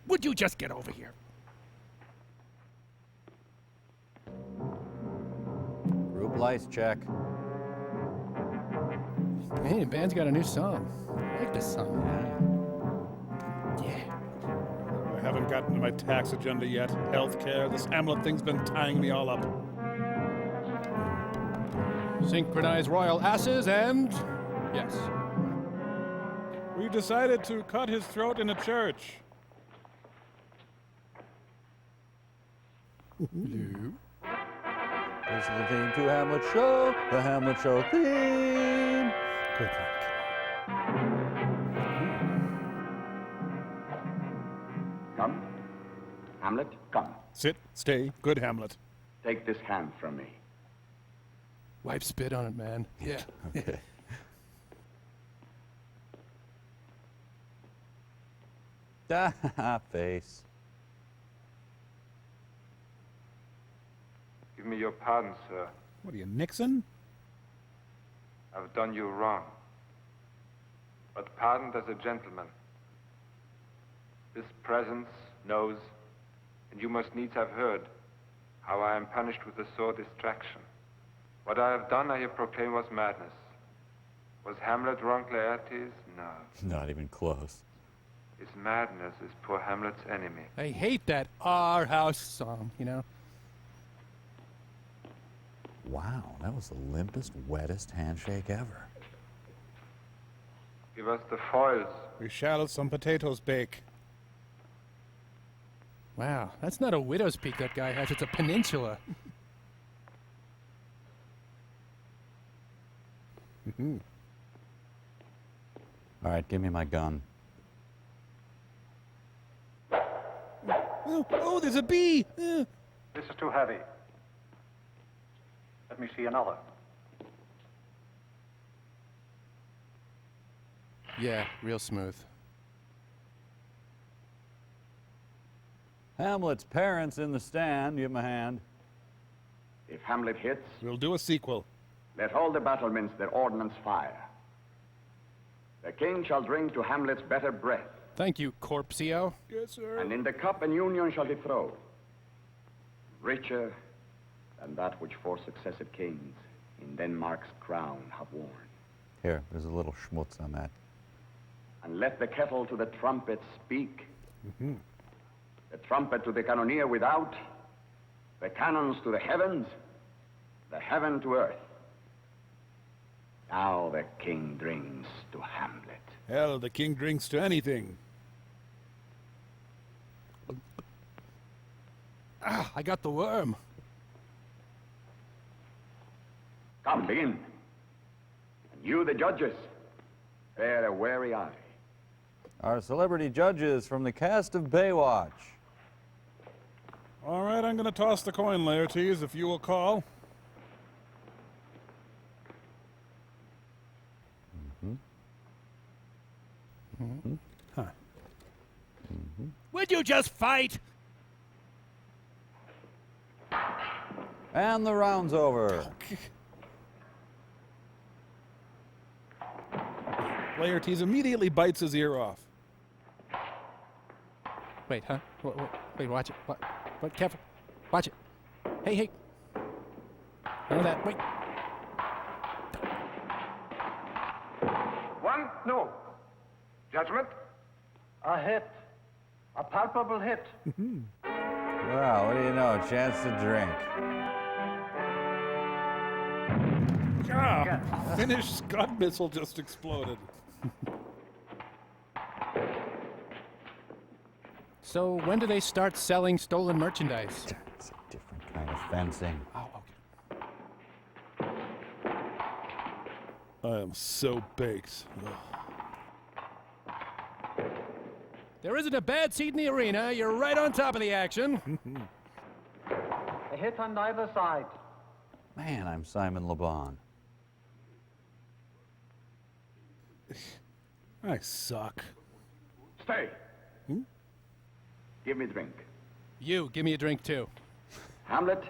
Would you just get over here? Group lights check. Hey, band's got a new song. I like this song. Yeah. I haven't gotten to my tax agenda yet. Healthcare. This Hamlet thing's been tying me all up. Synchronize royal asses and... yes. We decided to cut his throat in a church. Listen to the theme to Hamlet Show, the Hamlet Show theme. Quick. Come. Hamlet, come. Sit, stay, good Hamlet. Take this hand from me. Wipe spit on it, man. Yeah. Okay. Face. Give me your pardon, sir. What are you, Nixon? I've done you wrong. But pardoned as a gentleman. This presence knows, and you must needs have heard, how I am punished with the sore distraction. What I have done, I here proclaim, was madness. Was Hamlet wrong, Laertes? No. Not even close. His madness is poor Hamlet's enemy. I hate that Our House song, you know? Wow, that was the limpest, wettest handshake ever. Give us the foils. We shall some potatoes bake. Wow, that's not a widow's peak that guy has, it's a peninsula. All right, give me my gun. Oh, there's a bee! This is too heavy. Let me see another. Yeah, real smooth. Hamlet's parents in the stand. Give him a hand. If Hamlet hits, we'll do a sequel. Let all the battlements their ordnance fire. The king shall drink to Hamlet's better breath. Thank you, Corpseo. Yes, sir. And in the cup and union shall he throw, richer than that which 4 successive kings in Denmark's crown have worn. Here, there's a little schmutz on that. And let the kettle to the trumpet speak. The trumpet to the cannoneer without, the cannons to the heavens, the heaven to earth. Now the king drinks to Hamlet. Hell, the king drinks to anything. Ah, I got the worm. Come, begin. And you, the judges, bear a wary eye. Our celebrity judges from the cast of Baywatch. All right, I'm going to toss the coin, Laertes, if you will call. Huh. Would you just fight? And the round's over. Laertes immediately bites his ear off. Wait, huh? Wait, watch it. What? Careful. Watch it. Hey. None of that. Wait. One? No. Judgment? A hit. A palpable hit. Well, what do you know? A chance to drink. Ah, Finnish Scud missile just exploded. So when do they start selling stolen merchandise? It's a different kind of fencing. Oh, okay. I am so baked. Ugh. There isn't a bad seat in the arena. You're right on top of the action. A hit on neither side. Man, I'm Simon Le Bon. I suck. Stay. Give me a drink. You, give me a drink too. Hamlet,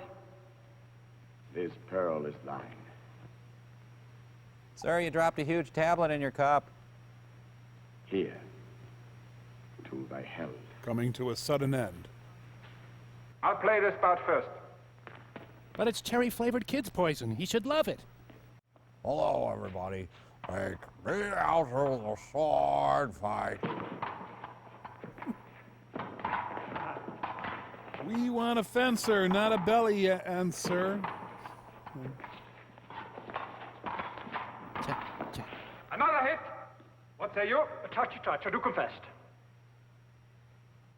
this pearl is thine. Sir, you dropped a huge tablet in your cup. Here, to thy health. Coming to a sudden end. I'll play this part first. But it's cherry-flavored kids' poison. He should love it. Hello, everybody. Take me out of the sword fight. We want a fencer, not a belly answer. Another hit. What say you? A touchy touch, I do confess.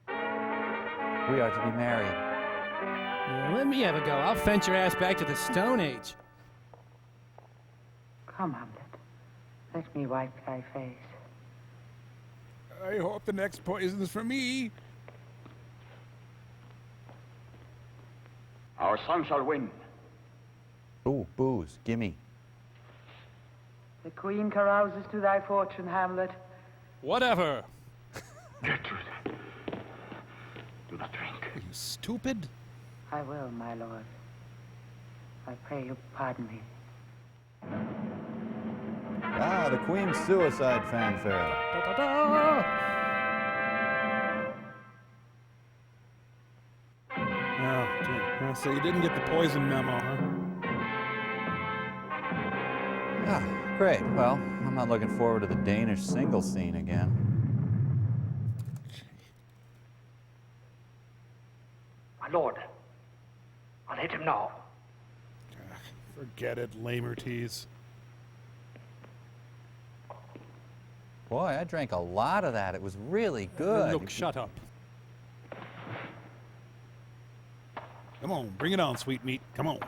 We are to be married. Let me have a go. I'll fence your ass back to the Stone Age. Come, Hamlet. Let me wipe thy face. I hope the next poison's for me. Our son shall win. Ooh, booze. Gimme. The queen carouses to thy fortune, Hamlet. Whatever. Gertrude, do not drink. Are you stupid? I will, my lord. I pray you pardon me. Ah, the Queen's suicide fanfare. So you didn't get the poison memo, huh? Ah, great. Well, I'm not looking forward to the Danish single scene again. My lord, I'll hit him now. Forget it, Lamerties. Boy, I drank a lot of that. It was really good. Look, shut up. Come on, bring it on, sweet meat. Come on.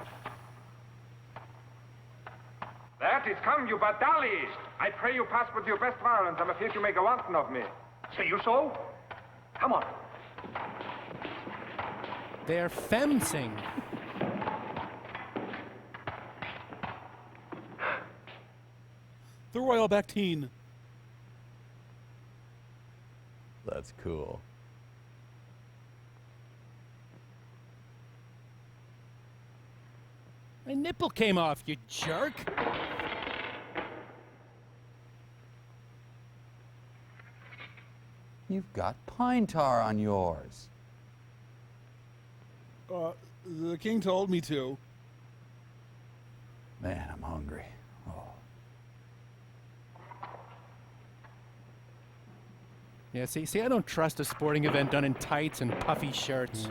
That is come, you badalies. I pray you pass with your best violence. I'm afraid you make a wanton of me. Say you so? Come on. They're fencing. The Royal Bactine. That's cool. My nipple came off, you jerk. You've got pine tar on yours. The king told me to. Man, I'm hungry. Oh. Yeah, see, I don't trust a sporting event done in tights and puffy shirts.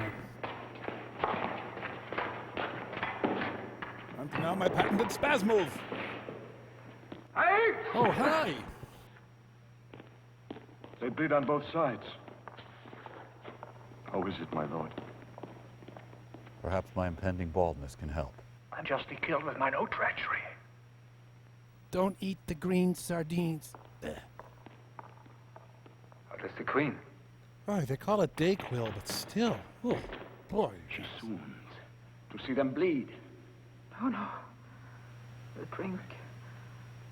And now my patented spaz move. Hey! Oh, hi! They bleed on both sides. How is it, my lord? Perhaps my impending baldness can help. Unjustly killed with mine own treachery. Don't eat the green sardines. Ugh. How does the queen? Oh, they call it Dayquil, but still. Oh, boy. She swoons to see them bleed. Oh, no. The drink.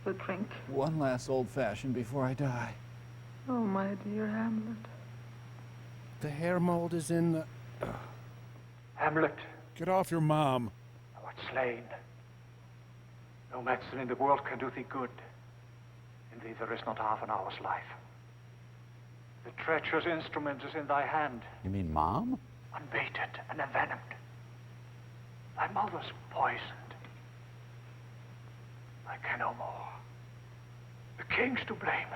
The drink. One last old-fashioned before I die. Oh, my dear Hamlet. The hair mold is in the... Hamlet, Get off your mom. thou art slain. No medicine in the world can do thee good. In thee there is not half an hour's life. The treacherous instrument is in thy hand, You mean Mom? unbaited and envenomed. Thy mother's poisoned. I can no more. The king's to blame.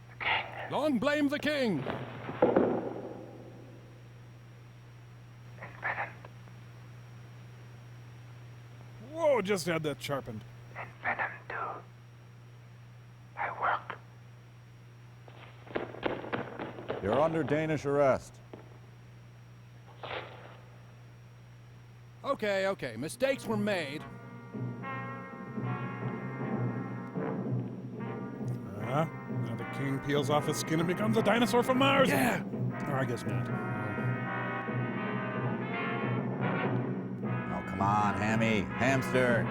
The king. Long blame the king! Whoa, just had that sharpened. Envenomed too. I work. You're under Danish arrest. Okay, mistakes were made. Now the king peels off his skin and becomes a dinosaur from Mars. Yeah! Or I guess not. Oh, come on, Hammy. Hamster.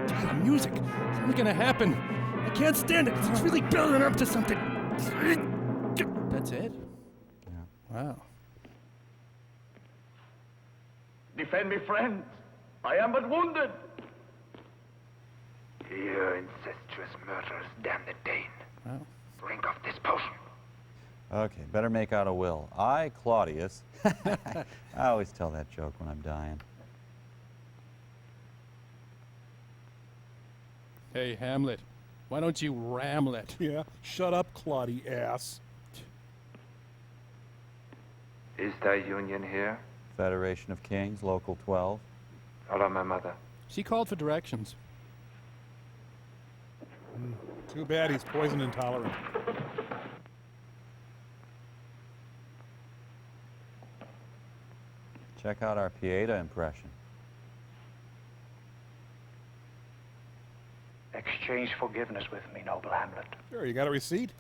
God, the music. It's only gonna happen I can't stand it. It's really building up to something. That's it? Wow. Defend me, friends. I am but wounded. You incestuous murderers, damn the Dane. Wow. Drink of this potion. Okay, better make out a will. I, Claudius. I always tell that joke when I'm dying. Hey, Hamlet. Why don't you ramlet? Yeah, shut up, Claudie ass. Is thy union here? Federation of Kings, Local 12. Follow my mother. She called for directions. Too bad he's poison intolerant. Check out our Pieta impression. Exchange forgiveness with me, noble Hamlet. Sure, you got a receipt?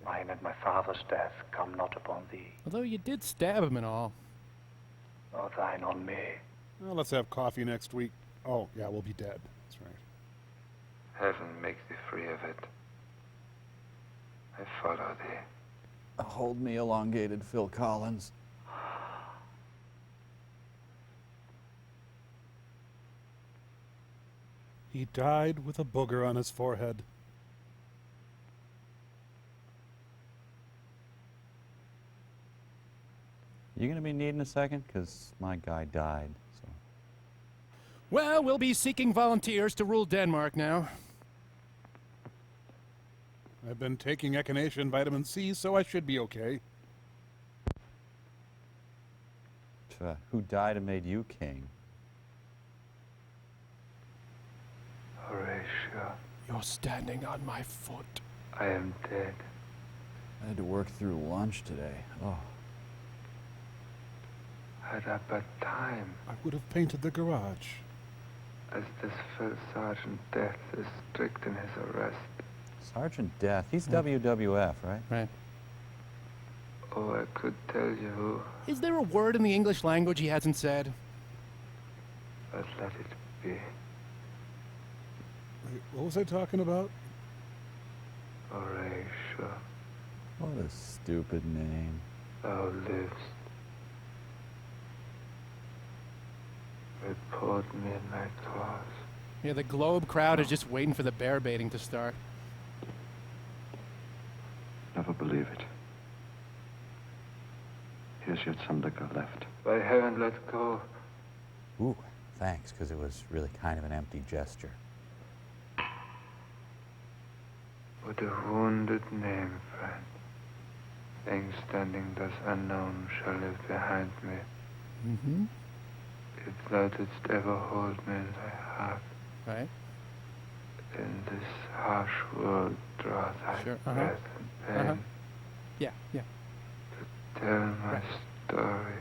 Mine and my father's death come not upon thee, Although you did stab him and all. nor thine on me. Well, let's have coffee next week. Oh, yeah, we'll be dead. That's right. Heaven makes thee free of it. I follow thee. Hold me, elongated Phil Collins. He died with a booger on his forehead. You gonna be needing a second? Because my guy died, so. Well, we'll be seeking volunteers to rule Denmark now. I've been taking echinacea and vitamin C, so I should be okay. Who died and made you king? Horatio, You're standing on my foot. I am dead. I had to work through lunch today. Oh. Had I but time, I would have painted the garage. as this fell Sergeant Death is strict in his arrest. Sergeant Death, he's WWF, right? Right. Oh, I could tell you who, Is there a word in the English language he hasn't said? but let it be. Wait, what was I talking about? Horatio, What a stupid name. thou livest. Report me in thy cause. Yeah, the Globe crowd is just waiting for the bear baiting to start. Never believe it. Here's yet some liquor left. By heaven, let go. Ooh, thanks, because it was really kind of an empty gesture. What a wounded name, friend. Things standing thus unknown shall live behind me. Mm-hmm. If thou didst ever hold me in thy heart, Right. in this harsh world draw thy Sure, breath and pain Yeah, yeah. to tell my story.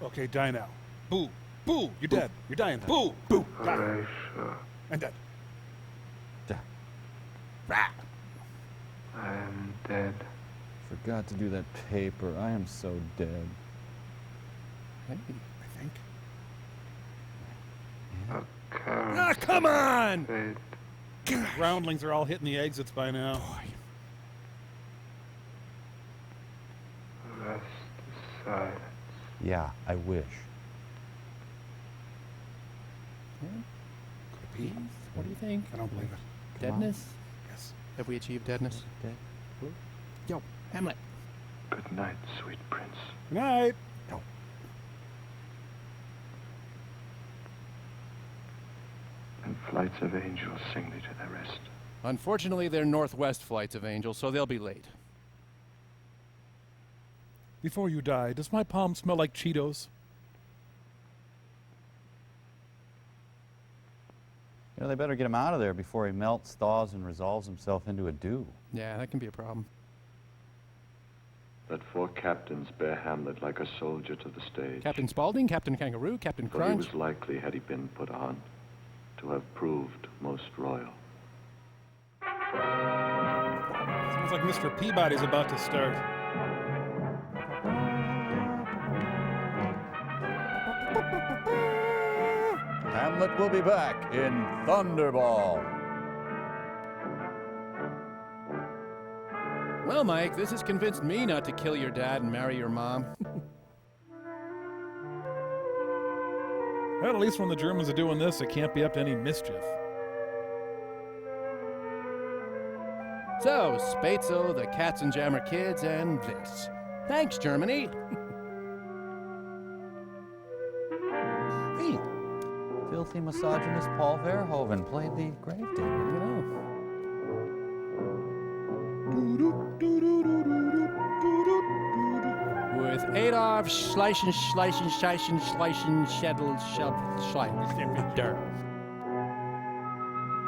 Okay, die now. Boo! Boo! You're dead. You're dying. Boo! Boo! Die. Horatio, I'm dead. I am dead. Forgot to do that paper. I am so dead. Hey. I think. A current Ah, come on! fate. Groundlings are all hitting the exits by now. Rest silence. Yeah, I wish. Could be. What do you think? I don't believe it. Deadness? Yes. Have we achieved deadness? Dead? Yo, Hamlet. Good night, sweet prince. Good night. Go. And flights of angels sing thee to their rest. Unfortunately, they're northwest flights of angels, so they'll be late. Before you die, does my palm smell like Cheetos? You know, they better get him out of there before he melts, thaws, and resolves himself into a dew. Yeah, that can be a problem. Let 4 captains bear Hamlet like a soldier to the stage. Captain Spaulding, Captain Kangaroo, Captain For he Crunch. was likely, had he been put on, to have proved most royal. Sounds like Mr. Peabody's about to start. Hamlet will be back in Thunderball. Well, Mike, this has convinced me not to kill your dad and marry your mom. Well, at least when the Germans are doing this, it can't be up to any mischief. So, Spatzel, the Katzenjammer Kids, and this. Thanks, Germany. Hey, filthy misogynist Paul Verhoeven played the gravedigger, you know. With Adolf Schleichen, Schedel,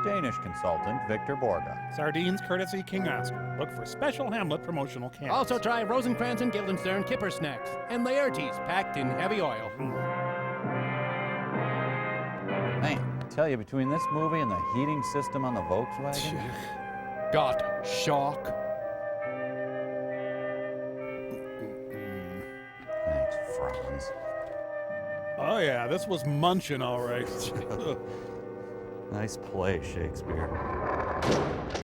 Danish consultant Victor Borga. Sardines courtesy King Oscar. Look for special Hamlet promotional cans. Also try Rosencrantz and Guildenstern kipper snacks and Laertes packed in heavy oil. Man, I tell you, between this movie and the heating system on the Volkswagen. Got shock. Thanks, Franz. Oh yeah, this was munching all right. Nice play, Shakespeare.